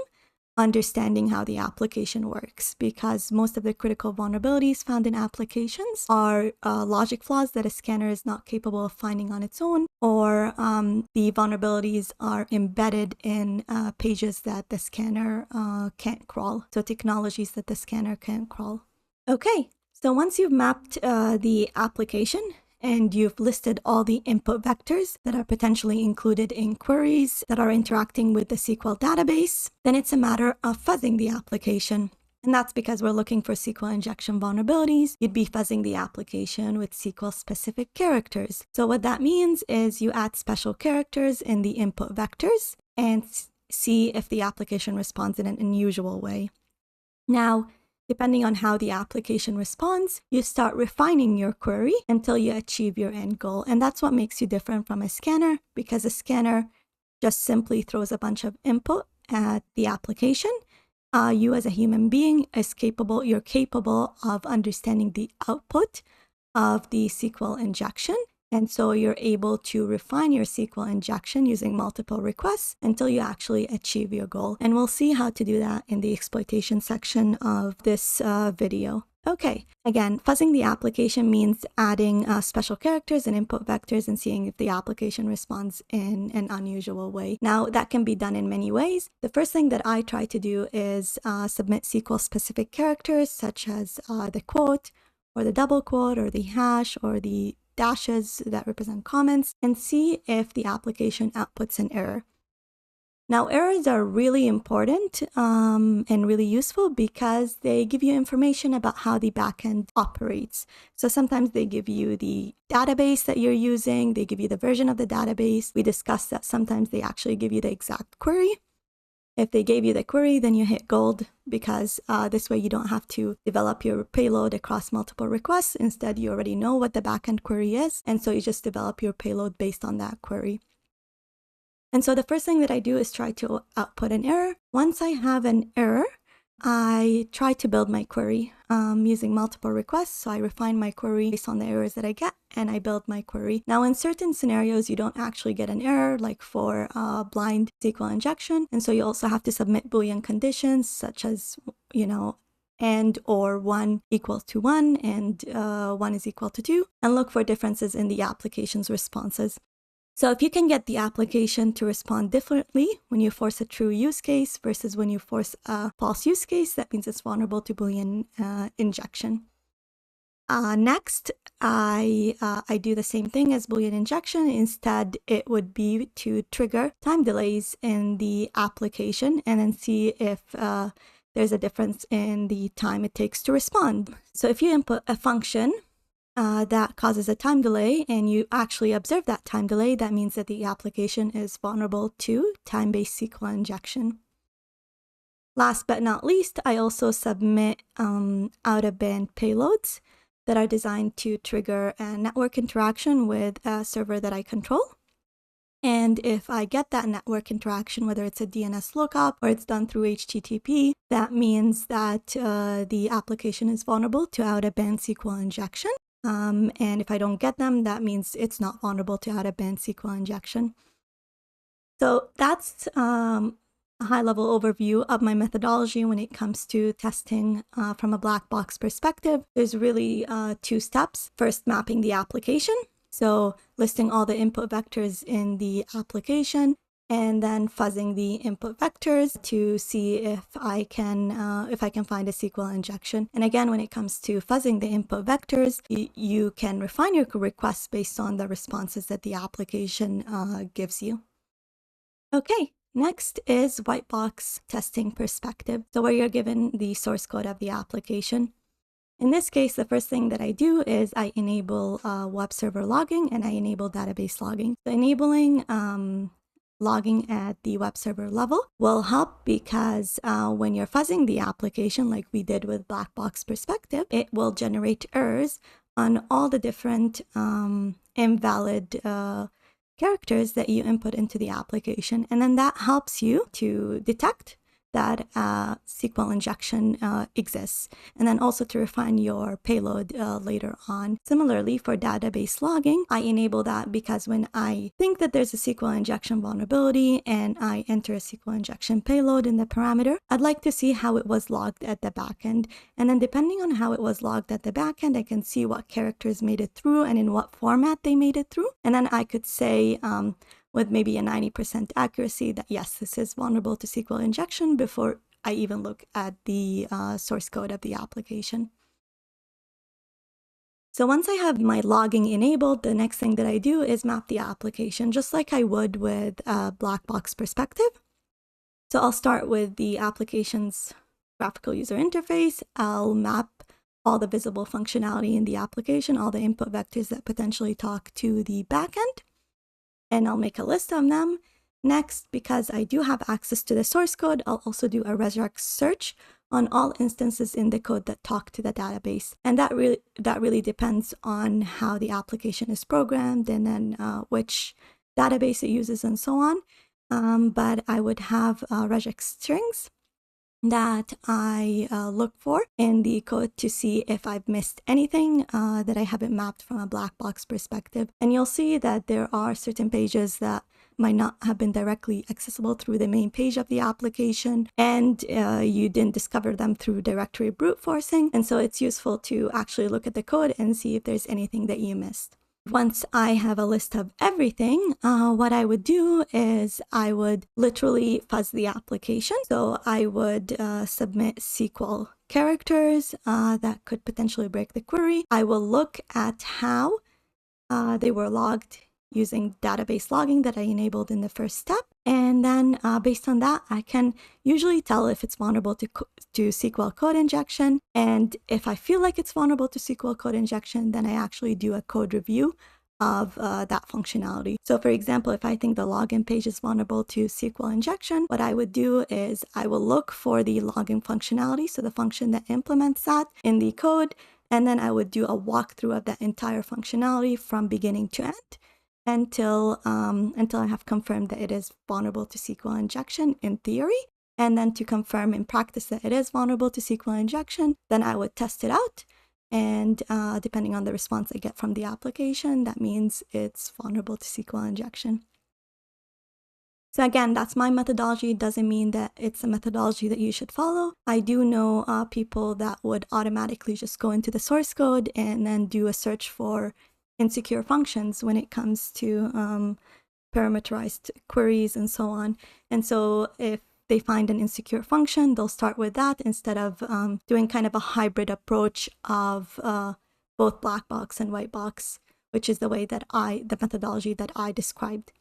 understanding how the application works, because most of the critical vulnerabilities found in applications are logic flaws that a scanner is not capable of finding on its own, or the vulnerabilities are embedded in pages that the scanner can't crawl, so technologies that the scanner can't crawl. Okay, so once you've mapped the application, and you've listed all the input vectors that are potentially included in queries that are interacting with the SQL database, then it's a matter of fuzzing the application. And that's because we're looking for SQL injection vulnerabilities. You'd be fuzzing the application with SQL-specific characters. So what that means is you add special characters in the input vectors and see if the application responds in an unusual way. Now, depending on how the application responds, you start refining your query until you achieve your end goal. And that's what makes you different from a scanner, because a scanner just simply throws a bunch of input at the application. You as a human being you're capable of understanding the output of the SQL injection. And so you're able to refine your SQL injection using multiple requests until you actually achieve your goal. And we'll see how to do that in the exploitation section of this video. Okay, again, fuzzing the application means adding special characters and input vectors and seeing if the application responds in an unusual way. Now, that can be done in many ways. The first thing that I try to do is submit SQL-specific characters, such as the quote, or the double quote, or the hash, or the dashes that represent comments, and see if the application outputs an error. Now, errors are really important and really useful because they give you information about how the backend operates. So sometimes they give you the database that you're using, they give you the version of the database. We discussed that sometimes they actually give you the exact query. If they gave you the query, then you hit gold, because this way you don't have to develop your payload across multiple requests. Instead, you already know what the backend query is, and so you just develop your payload based on that query. And so the first thing that I do is try to output an error. Once I have an error, I try to build my query using multiple requests. So I refine my query based on the errors that I get, and I build my query. Now, in certain scenarios, you don't actually get an error, like for blind SQL injection. And so you also have to submit Boolean conditions, such as, and or 1 equals to 1 and 1 is equal to 2, and look for differences in the application's responses. So if you can get the application to respond differently when you force a true use case versus when you force a false use case, that means it's vulnerable to Boolean injection. Next, I do the same thing as Boolean injection. Instead, it would be to trigger time delays in the application and then see if there's a difference in the time it takes to respond. So if you input a function that causes a time delay and you actually observe that time delay, that means that the application is vulnerable to time-based SQL injection. Last but not least, I also submit out-of-band payloads that are designed to trigger a network interaction with a server that I control. And if I get that network interaction, whether it's a DNS lookup or it's done through HTTP, that means that the application is vulnerable to out-of-band SQL injection. And if I don't get them, that means it's not vulnerable to out-of-band SQL injection. So that's a high-level overview of my methodology when it comes to testing from a black box perspective. There's really 2 steps. First, mapping the application. So listing all the input vectors in the application, and then fuzzing the input vectors to see if I can find a SQL injection. And again, when it comes to fuzzing the input vectors, you can refine your requests based on the responses that the application gives you. Okay, next is white box testing perspective. So where you're given the source code of the application. In this case, the first thing that I do is I enable web server logging and I enable database logging. So enabling logging at the web server level will help because when you're fuzzing the application, like we did with black box perspective, it will generate errors on all the different invalid characters that you input into the application. And then that helps you to detect that SQL injection exists, and then also to refine your payload later on. Similarly, for database logging, I enable that because when I think that there's a SQL injection vulnerability and I enter a SQL injection payload in the parameter, I'd like to see how it was logged at the backend. And then depending on how it was logged at the backend, I can see what characters made it through and in what format they made it through. And then I could say, with maybe a 90% accuracy, that yes, this is vulnerable to SQL injection before I even look at the source code of the application. So once I have my logging enabled, the next thing that I do is map the application, just like I would with a black box perspective. So I'll start with the application's graphical user interface. I'll map all the visible functionality in the application, all the input vectors that potentially talk to the backend, and I'll make a list of them. Next, because I do have access to the source code, I'll also do a regex search on all instances in the code that talk to the database. And that really depends on how the application is programmed and then which database it uses and so on. But I would have regex strings that I look for in the code to see if I've missed anything that I haven't mapped from a black box perspective. And you'll see that there are certain pages that might not have been directly accessible through the main page of the application, and you didn't discover them through directory brute forcing. And so it's useful to actually look at the code and see if there's anything that you missed. Once I have a list of everything, what I would do is I would literally fuzz the application. So I would submit SQL characters that could potentially break the query. I will look at how they were logged using database logging that I enabled in the first step. And then based on that, I can usually tell if it's vulnerable to SQL code injection. And if I feel like it's vulnerable to SQL code injection, then I actually do a code review of that functionality. So for example, if I think the login page is vulnerable to SQL injection, what I would do is I will look for the login functionality, so the function that implements that in the code, and then I would do a walkthrough of that entire functionality from beginning to end, until I have confirmed that it is vulnerable to SQL injection in theory. And then to confirm in practice that it is vulnerable to SQL injection, then I would test it out. And depending on the response I get from the application, that means it's vulnerable to SQL injection. So again, that's my methodology. It doesn't mean that it's a methodology that you should follow. I do know people that would automatically just go into the source code and then do a search for insecure functions when it comes to parameterized queries and so on. And so if they find an insecure function, they'll start with that instead of doing kind of a hybrid approach of both black box and white box, which is the way that the methodology that I described.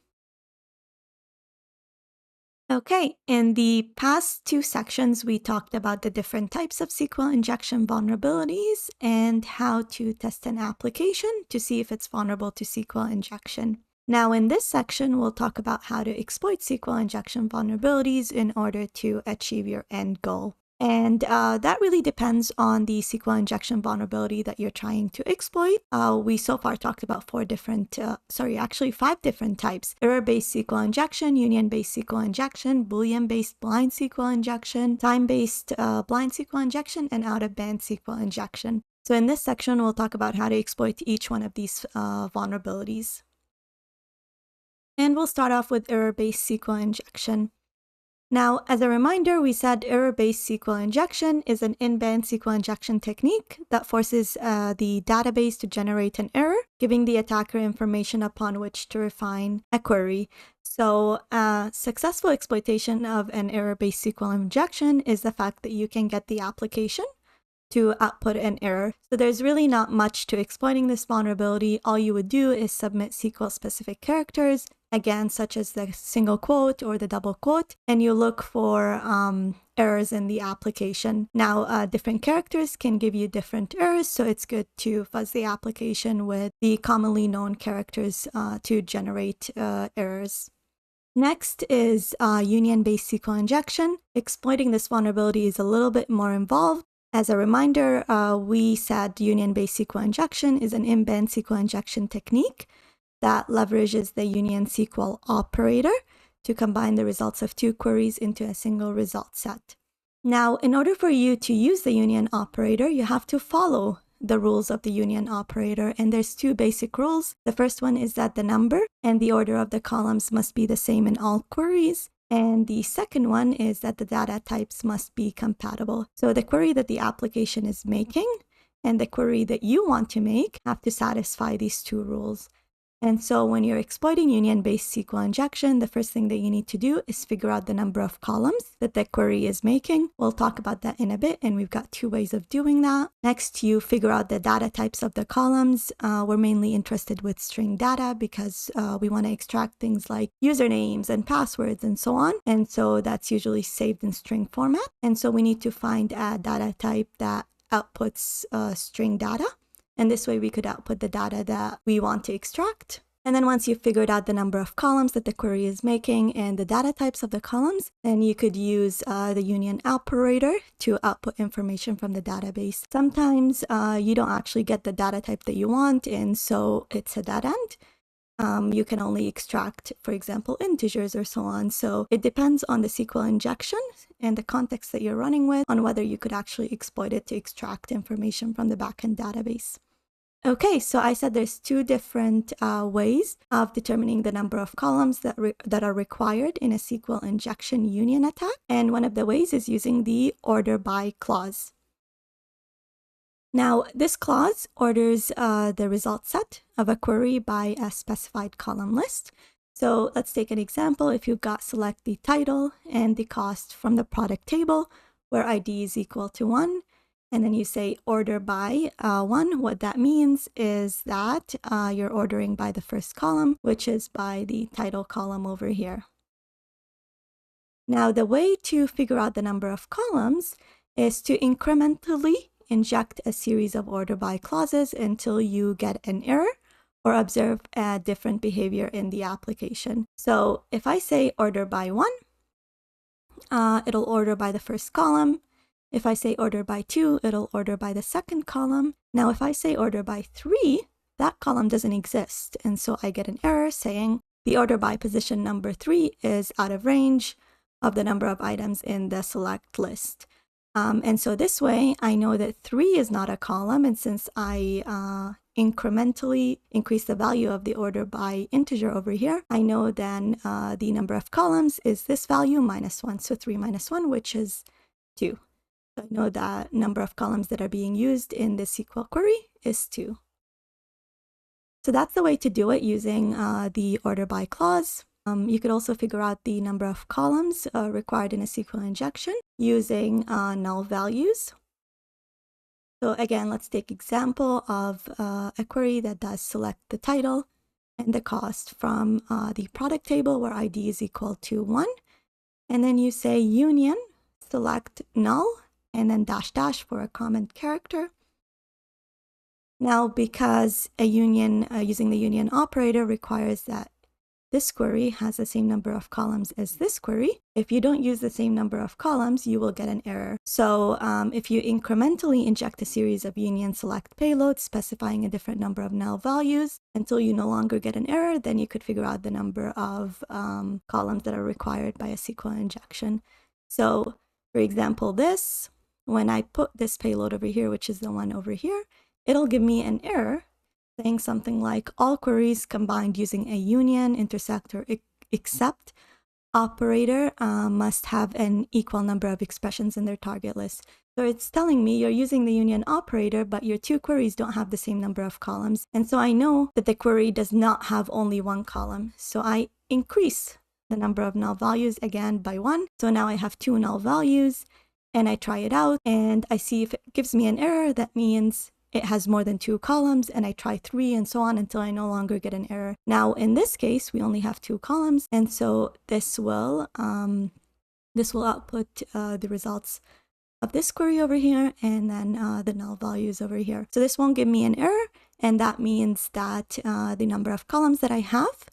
Okay, in the past two sections, we talked about the different types of SQL injection vulnerabilities and how to test an application to see if it's vulnerable to SQL injection. Now, in this section, we'll talk about how to exploit SQL injection vulnerabilities in order to achieve your end goal. And that really depends on the SQL injection vulnerability that you're trying to exploit. We so far talked about five different types: error-based SQL injection, union-based SQL injection, Boolean-based blind SQL injection, time-based blind SQL injection, and out-of-band SQL injection. So in this section, we'll talk about how to exploit each one of these vulnerabilities. And we'll start off with error-based SQL injection. Now, as a reminder, we said error-based SQL injection is an in-band SQL injection technique that forces the database to generate an error, giving the attacker information upon which to refine a query. So successful exploitation of an error-based SQL injection is the fact that you can get the application to output an error. So there's really not much to exploiting this vulnerability. All you would do is submit SQL-specific characters, again, such as the single quote or the double quote, and you look for errors in the application. Now, different characters can give you different errors, so it's good to fuzz the application with the commonly known characters to generate errors. Next is union-based SQL injection. Exploiting this vulnerability is a little bit more involved. As a reminder, we said union-based SQL injection is an in-band SQL injection technique that leverages the union SQL operator to combine the results of two queries into a single result set. Now, in order for you to use the union operator, you have to follow the rules of the union operator, and there's two basic rules. The first one is that the number and the order of the columns must be the same in all queries, and the second one is that the data types must be compatible. So the query that the application is making and the query that you want to make have to satisfy these two rules. And so when you're exploiting union-based SQL injection, the first thing that you need to do is figure out the number of columns that the query is making. We'll talk about that in a bit, and we've got two ways of doing that. Next, you figure out the data types of the columns. We're mainly interested with string data because we want to extract things like usernames and passwords and so on. And so that's usually saved in string format. And so we need to find a data type that outputs string data. And this way we could output the data that we want to extract. And then once you've figured out the number of columns that the query is making and the data types of the columns, then you could use the union operator to output information from the database. Sometimes you don't actually get the data type that you want, and so it's a dead end. You can only extract, for example, integers or so on. So it depends on the SQL injection and the context that you're running with on whether you could actually exploit it to extract information from the backend database. Okay, so I said there's two different ways of determining the number of columns that are required in a SQL injection union attack. And one of the ways is using the order by clause. Now, this clause orders the result set of a query by a specified column list. So let's take an example. If you've got select the title and the cost from the product table where ID is equal to 1, and then you say order by 1, what that means is that you're ordering by the first column, which is by the title column over here. Now, the way to figure out the number of columns is to incrementally inject a series of order by clauses until you get an error or observe a different behavior in the application. So if I say order by 1, it'll order by the first column. If I say order by 2, it'll order by the second column. Now, if I say order by 3, that column doesn't exist. And so I get an error saying the order by position number 3 is out of range of the number of items in the select list. And so this way, I know that 3 is not a column. And since I incrementally increase the value of the order by integer over here, I know then the number of columns is this value minus 1. So 3 minus 1, which is 2. So I know that number of columns that are being used in the SQL query is 2. So that's the way to do it using the order by clause. You could also figure out the number of columns required in a SQL injection using null values. So again, let's take example of a query that does select the title and the cost from the product table where ID is equal to 1. And then you say union, select null, and then dash dash for a comment character. Now, because a union using the union operator requires that this query has the same number of columns as this query, if you don't use the same number of columns, you will get an error. So if you incrementally inject a series of union select payloads specifying a different number of null values until you no longer get an error, then you could figure out the number of columns that are required by a SQL injection. So for example, when I put this payload over here, which is the one over here, it'll give me an error saying something like all queries combined using a union, intersect, or except operator must have an equal number of expressions in their target list. So it's telling me you're using the union operator, but your two queries don't have the same number of columns. And so I know that the query does not have only one column. So I increase the number of null values again by 1. So now I have 2 null values, and I try it out and I see if it gives me an error. That means it has more than 2 columns, and I try 3 and so on until I no longer get an error. Now, in this case, we only have 2 columns, and so this will output the results of this query over here, and then the null values over here. So this won't give me an error, and that means that the number of columns that I have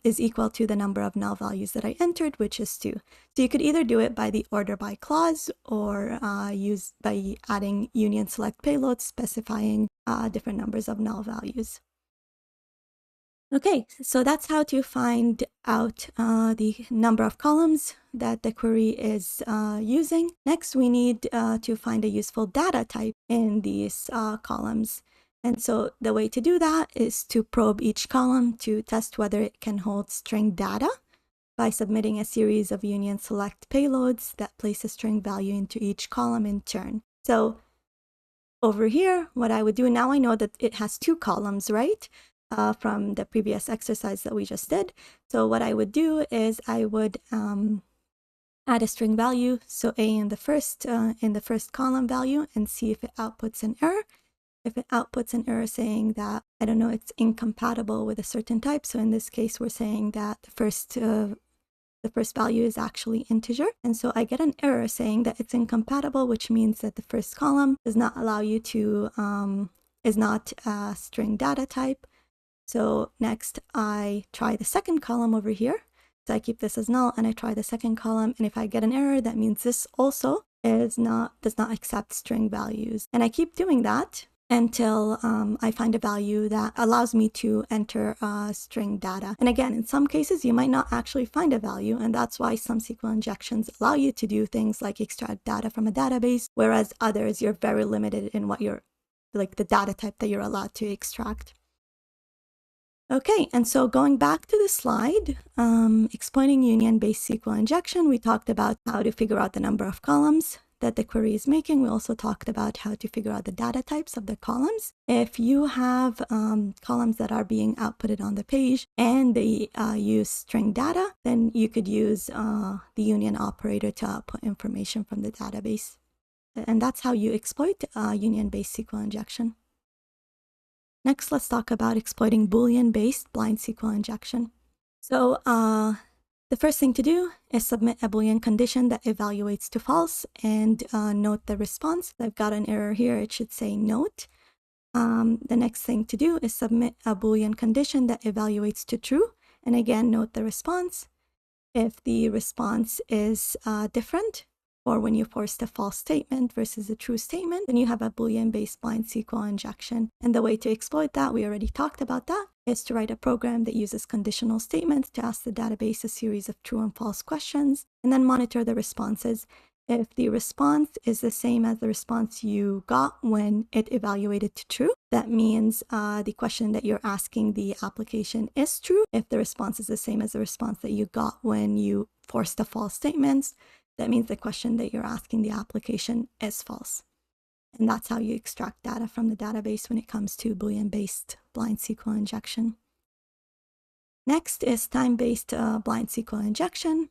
is equal to the number of null values that I entered, which is 2. So you could either do it by the order by clause or use by adding union select payloads specifying different numbers of null values. Okay, so that's how to find out the number of columns that the query is using. Next, we need to find a useful data type in these columns. And so the way to do that is to probe each column to test whether it can hold string data by submitting a series of union select payloads that place a string value into each column in turn. So over here, what I would do, now I know that it has 2 columns, right? From the previous exercise that we just did. So what I would do is I would add a string value, so A in the first column value, and see if it outputs an error. If it outputs an error saying that, I don't know, it's incompatible with a certain type. So in this case, we're saying that the first value is actually integer. And so I get an error saying that it's incompatible, which means that the first column does not allow you to, is not a string data type. So next I try the second column over here. So I keep this as null and I try the second column. And if I get an error, that means this also does not accept string values. And I keep doing that until I find a value that allows me to enter string data. And again, in some cases, you might not actually find a value, and that's why some SQL injections allow you to do things like extract data from a database, whereas others, you're very limited in what you're, like the data type that you're allowed to extract. Okay, and so going back to the slide, explaining union-based SQL injection, we talked about how to figure out the number of columns that the query is making. We also talked about how to figure out the data types of the columns. If you have columns that are being outputted on the page and they use string data, then you could use the union operator to output information from the database. And that's how you exploit union-based SQL injection. Next, let's talk about exploiting Boolean-based blind SQL injection. So the first thing to do is submit a Boolean condition that evaluates to false and note the response. I've got an error here. It should say note. The next thing to do is submit a Boolean condition that evaluates to true. And again, note the response. If the response is different, or when you force a false statement versus a true statement, then you have a Boolean-based blind SQL injection. And the way to exploit that, we already talked about that, is to write a program that uses conditional statements to ask the database a series of true and false questions, and then monitor the responses. If the response is the same as the response you got when it evaluated to true, that means the question that you're asking the application is true. If the response is the same as the response that you got when you forced the false statements, that means the question that you're asking the application is false. And that's how you extract data from the database when it comes to Boolean-based blind SQL injection. Next is time-based blind SQL injection.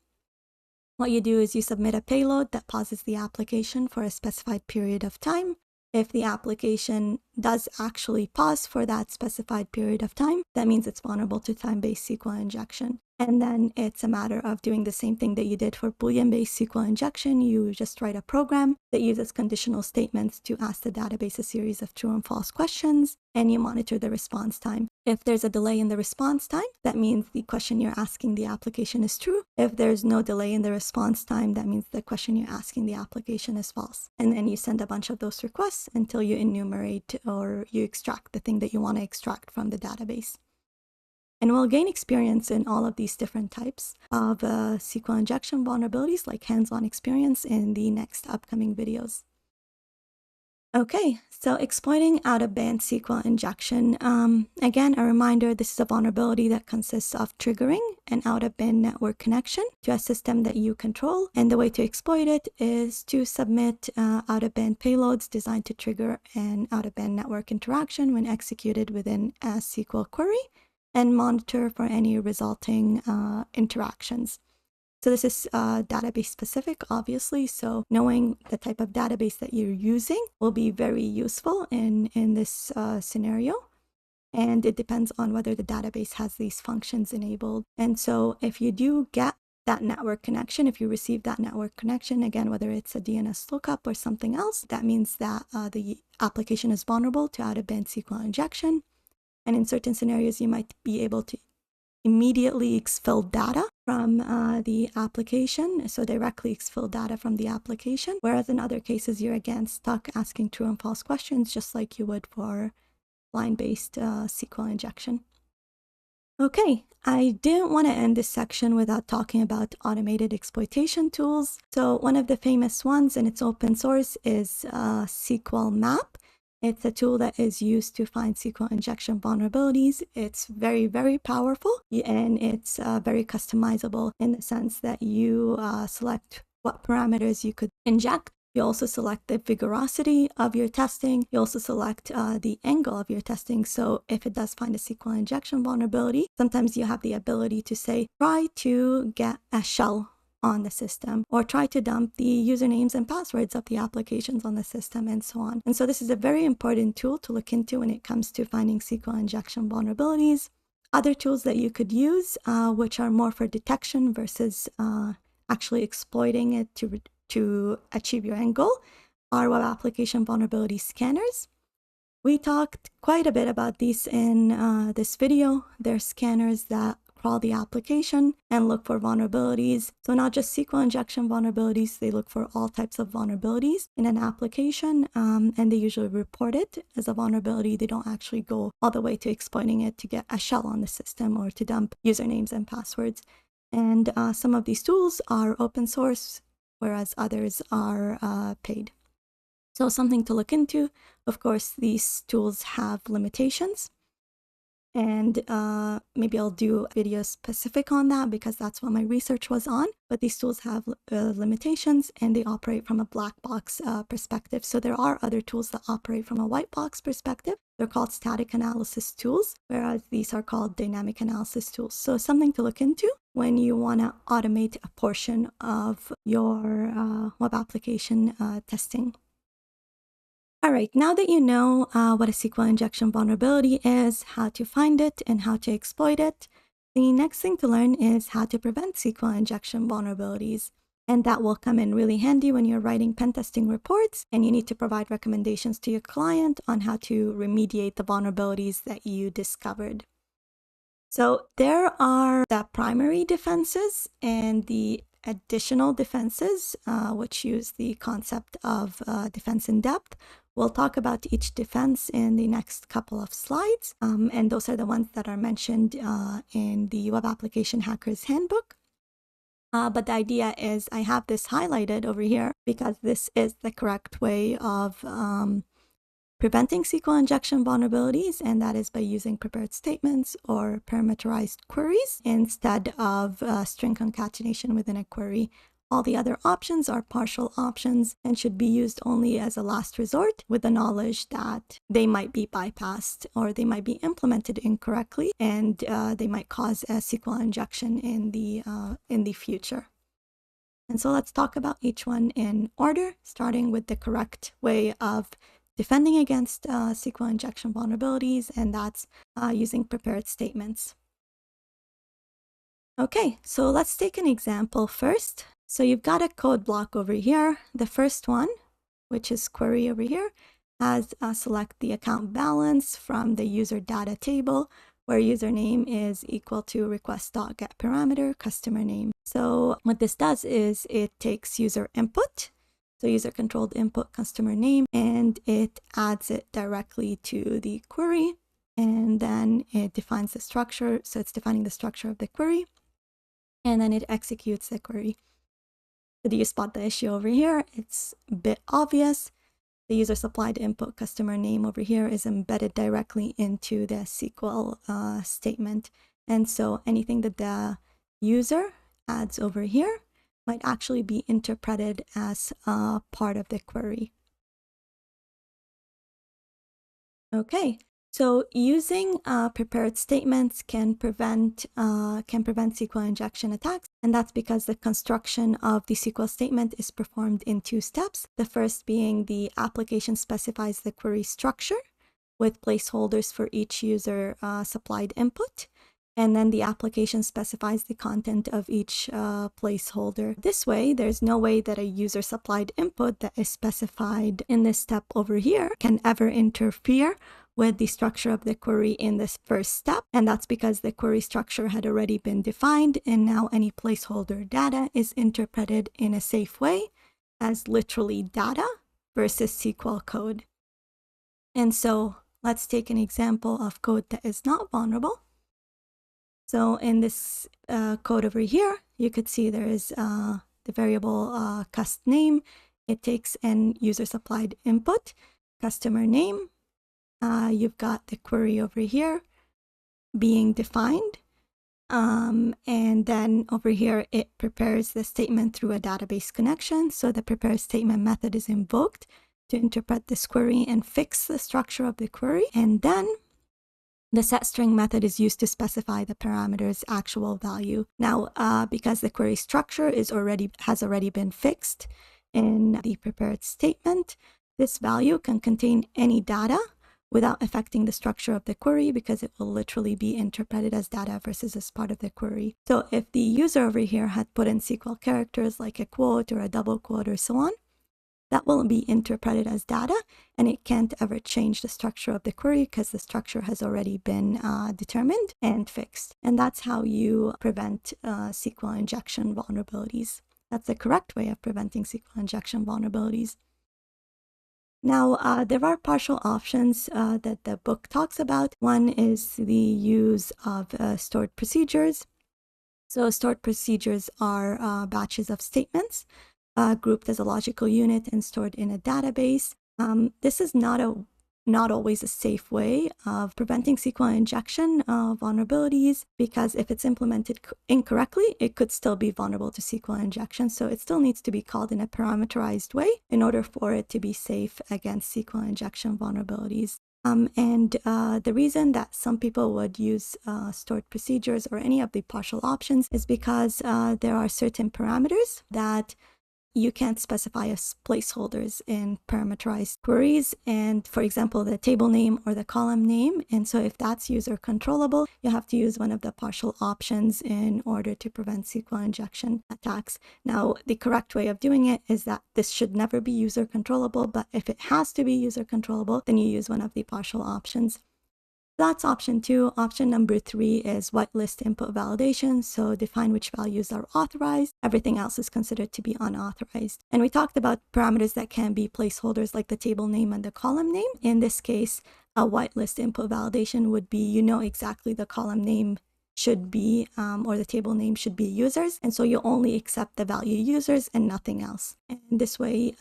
What you do is you submit a payload that pauses the application for a specified period of time. If the application does actually pause for that specified period of time, that means it's vulnerable to time-based SQL injection. And then it's a matter of doing the same thing that you did for Boolean-based SQL injection. You just write a program that uses conditional statements to ask the database a series of true and false questions, and you monitor the response time. If there's a delay in the response time, that means the question you're asking the application is true. If there's no delay in the response time, that means the question you're asking the application is false. And then you send a bunch of those requests until you enumerate or you extract the thing that you want to extract from the database. And we'll gain experience in all of these different types of SQL injection vulnerabilities, like hands-on experience, in the next upcoming videos. Okay, so exploiting out-of-band SQL injection. Again, a reminder, this is a vulnerability that consists of triggering an out-of-band network connection to a system that you control. And the way to exploit it is to submit out-of-band payloads designed to trigger an out-of-band network interaction when executed within a SQL query, and monitor for any resulting interactions. So this is database specific, obviously. So knowing the type of database that you're using will be very useful in this scenario. And it depends on whether the database has these functions enabled. And so if you do get that network connection, if you receive that network connection, again, whether it's a DNS lookup or something else, that means that the application is vulnerable to out-of-band SQL injection. And in certain scenarios, you might be able to immediately exfil data from the application, so directly exfil data from the application, whereas in other cases, you're again stuck asking true and false questions, just like you would for line-based SQL injection. Okay, I didn't want to end this section without talking about automated exploitation tools. So one of the famous ones, and it's open source, is SQL Map. It's a tool that is used to find SQL injection vulnerabilities. It's very, very powerful, and it's very customizable in the sense that you select what parameters you could inject. You also select the vigorosity of your testing. You also select the angle of your testing. So if it does find a SQL injection vulnerability, sometimes you have the ability to say, try to get a shell on the system, or try to dump the usernames and passwords of the applications on the system, and so on. And so this is a very important tool to look into when it comes to finding SQL injection vulnerabilities. Other tools that you could use, which are more for detection versus actually exploiting it to achieve your end goal, are web application vulnerability scanners. We talked quite a bit about these in this video. They're scanners that crawl the application and look for vulnerabilities. So not just SQL injection vulnerabilities, they look for all types of vulnerabilities in an application, and they usually report it as a vulnerability. They don't actually go all the way to exploiting it to get a shell on the system or to dump usernames and passwords. And some of these tools are open source, whereas others are paid. So something to look into. Of course, these tools have limitations, and maybe I'll do a video specific on that because that's what my research was on. But these tools have limitations, and they operate from a black box perspective. So there are other tools that operate from a white box perspective. They're called static analysis tools, whereas these are called dynamic analysis tools. So something to look into when you want to automate a portion of your web application testing. All right, now that you know what a SQL injection vulnerability is, how to find it, and how to exploit it, the next thing to learn is how to prevent SQL injection vulnerabilities. And that will come in really handy when you're writing pen testing reports and you need to provide recommendations to your client on how to remediate the vulnerabilities that you discovered. So there are the primary defenses and the additional defenses, which use the concept of defense in depth. We'll talk about each defense in the next couple of slides, and those are the ones that are mentioned in the Web Application Hackers Handbook. But the idea is I have this highlighted over here because this is the correct way of preventing SQL injection vulnerabilities, and that is by using prepared statements or parameterized queries instead of string concatenation within a query. All the other options are partial options and should be used only as a last resort with the knowledge that they might be bypassed or they might be implemented incorrectly, and they might cause a SQL injection in the future. And so let's talk about each one in order, starting with the correct way of defending against SQL injection vulnerabilities, and that's using prepared statements. Okay, so let's take an example first. So you've got a code block over here. The first one, which is query over here, has select the account balance from the user data table, where username is equal to request.getParameter customer name. So what this does is it takes user input, so user controlled input customer name, and it adds it directly to the query, and then it defines the structure. So it's defining the structure of the query, and then it executes the query. So do you spot the issue over here? It's a bit obvious. The user supplied input customer name over here is embedded directly into the SQL statement. And so anything that the user adds over here might actually be interpreted as part of the query. Okay, so using prepared statements can prevent SQL injection attacks, and that's because the construction of the SQL statement is performed in two steps. The first being the application specifies the query structure with placeholders for each user supplied input, and then the application specifies the content of each placeholder. This way, there's no way that a user supplied input that is specified in this step over here can ever interfere with the structure of the query in this first step. And that's because the query structure had already been defined, and now any placeholder data is interpreted in a safe way as literally data versus SQL code. And so let's take an example of code that is not vulnerable. So in this code over here, you could see there is the variable cust name. It takes an user supplied input, customer name. You've got the query over here being defined. And then over here, it prepares the statement through a database connection. So the prepare statement method is invoked to interpret this query and fix the structure of the query. And then the setString method is used to specify the parameter's actual value. Now, because the query structure has already been fixed in the prepared statement, this value can contain any data without affecting the structure of the query because it will literally be interpreted as data versus as part of the query. So if the user over here had put in SQL characters like a quote or a double quote or so on, that will be interpreted as data, and it can't ever change the structure of the query because the structure has already been determined and fixed. And that's how you prevent SQL injection vulnerabilities. That's the correct way of preventing SQL injection vulnerabilities. Now, there are partial options that the book talks about. One is the use of stored procedures. So stored procedures are batches of statements grouped as a logical unit and stored in a database. This is not always a safe way of preventing SQL injection vulnerabilities because if it's implemented incorrectly, it could still be vulnerable to SQL injection. So it still needs to be called in a parameterized way in order for it to be safe against SQL injection vulnerabilities. The reason that some people would use stored procedures or any of the partial options is because there are certain parameters that you can't specify as placeholders in parameterized queries. And for example, the table name or the column name. And so if that's user controllable, you have to use one of the partial options in order to prevent SQL injection attacks. Now, the correct way of doing it is that this should never be user controllable, but if it has to be user controllable, then you use one of the partial options. That's option 2. Option number 3 is whitelist input validation. So define which values are authorized. Everything else is considered to be unauthorized. And we talked about parameters that can be placeholders like the table name and the column name. In this case, a whitelist input validation would be you know exactly the column name should be or the table name should be users. And so you only accept the value users and nothing else. And this way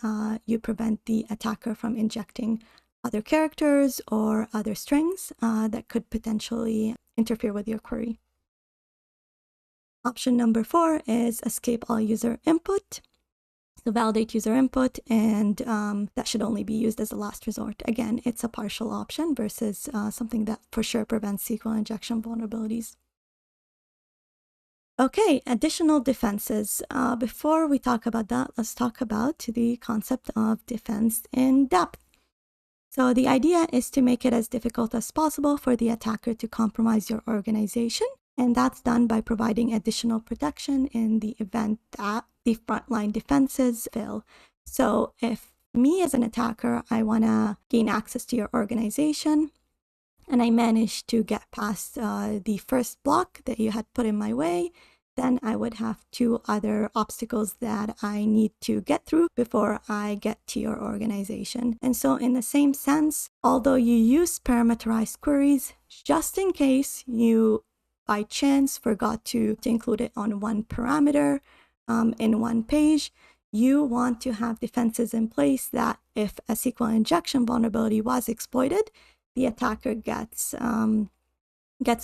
you prevent the attacker from injecting other characters or other strings that could potentially interfere with your query. Option number 4 is escape all user input. So validate user input, and that should only be used as a last resort. Again, it's a partial option versus something that for sure prevents SQL injection vulnerabilities. Okay, additional defenses. Before we talk about that, let's talk about the concept of defense in depth. So the idea is to make it as difficult as possible for the attacker to compromise your organization. And that's done by providing additional protection in the event that the frontline defenses fail. So if me as an attacker, I want to gain access to your organization, and I manage to get past the first block that you had put in my way, then I would have 2 other obstacles that I need to get through before I get to your organization. And so in the same sense, although you use parameterized queries, just in case you by chance forgot to include it on one parameter in one page, you want to have defenses in place that if a SQL injection vulnerability was exploited, the attacker gets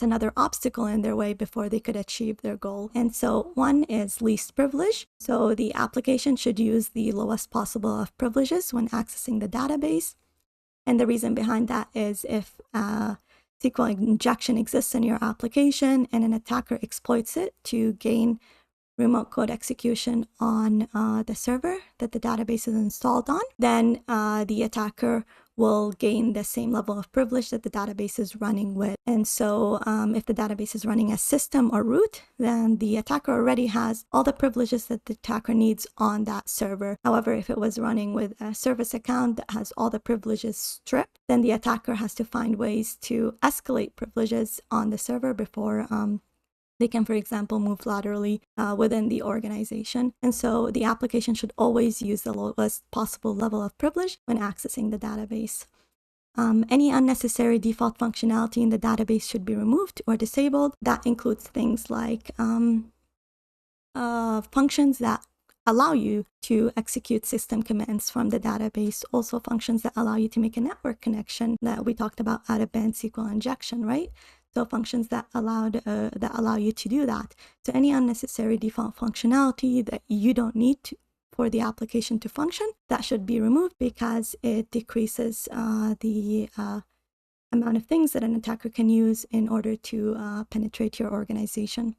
another obstacle in their way before they could achieve their goal. And so one is least privilege. So the application should use the lowest possible of privileges when accessing the database. And the reason behind that is if SQL injection exists in your application and an attacker exploits it to gain remote code execution on the server that the database is installed on, then the attacker will gain the same level of privilege that the database is running with. And so if the database is running as system or root, then the attacker already has all the privileges that the attacker needs on that server. However, if it was running with a service account that has all the privileges stripped, then the attacker has to find ways to escalate privileges on the server before they can, for example, move laterally within the organization. And so the application should always use the lowest possible level of privilege when accessing the database. Any unnecessary default functionality in the database should be removed or disabled. That includes things like functions that allow you to execute system commands from the database. Also functions that allow you to make a network connection that we talked about out-of-band SQL injection, right? So functions that allow you to do that. So any unnecessary default functionality that you don't need for the application to function, that should be removed because it decreases the amount of things that an attacker can use in order to penetrate your organization.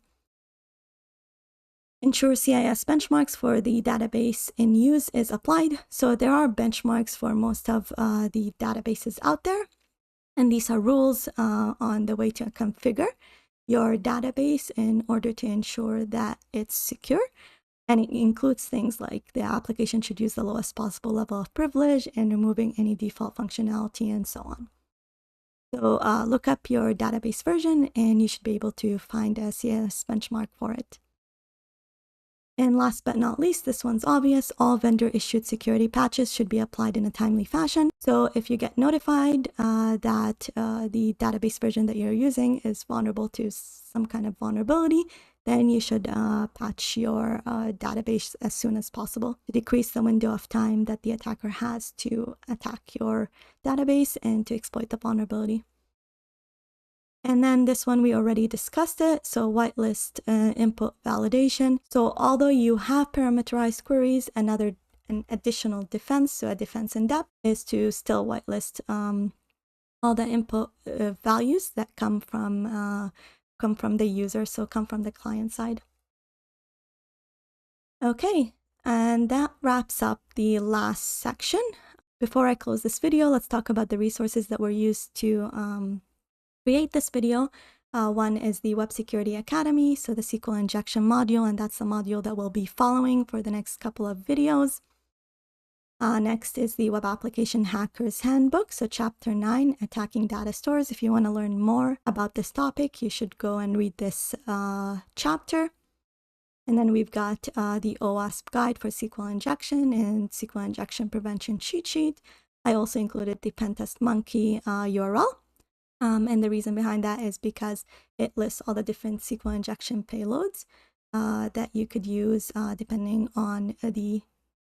Ensure CIS benchmarks for the database in use is applied. So there are benchmarks for most of the databases out there. And these are rules on the way to configure your database in order to ensure that it's secure. And it includes things like the application should use the lowest possible level of privilege and removing any default functionality and so on. So look up your database version and you should be able to find a CIS benchmark for it. And last but not least, this one's obvious, all vendor-issued security patches should be applied in a timely fashion. So if you get notified that the database version that you're using is vulnerable to some kind of vulnerability, then you should patch your database as soon as possible to decrease the window of time that the attacker has to attack your database and to exploit the vulnerability. And then this one, we already discussed it. So whitelist input validation. So although you have parameterized queries, an additional defense, so a defense in depth, is to still whitelist all the input values that come from the user, so come from the client side. Okay, and that wraps up the last section. Before I close this video, let's talk about the resources that were used to create this video. One is the Web Security Academy, so the SQL injection module, and that's the module that we'll be following for the next couple of videos. Next is the Web Application Hackers Handbook, so Chapter 9, Attacking Data Stores. If you want to learn more about this topic, you should go and read this chapter. And then we've got the OWASP Guide for SQL Injection and SQL Injection Prevention Cheat Sheet. I also included the Pentest Monkey URL. And the reason behind that is because it lists all the different SQL injection payloads that you could use depending on the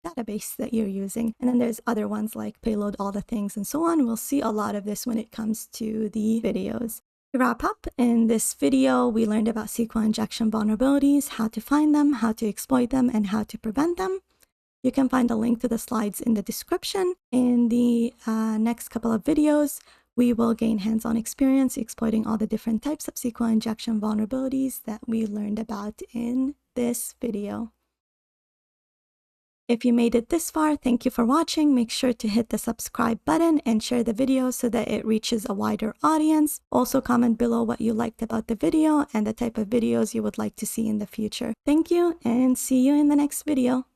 database that you're using. And then there's other ones like payload all the things and so on. We'll see a lot of this when it comes to the videos. To wrap up, in this video, we learned about SQL injection vulnerabilities, how to find them, how to exploit them, and how to prevent them. You can find a link to the slides in the description. In the next couple of videos, we will gain hands-on experience exploiting all the different types of SQL injection vulnerabilities that we learned about in this video. If you made it this far, thank you for watching. Make sure to hit the subscribe button and share the video so that it reaches a wider audience. Also comment below what you liked about the video and the type of videos you would like to see in the future. Thank you and see you in the next video.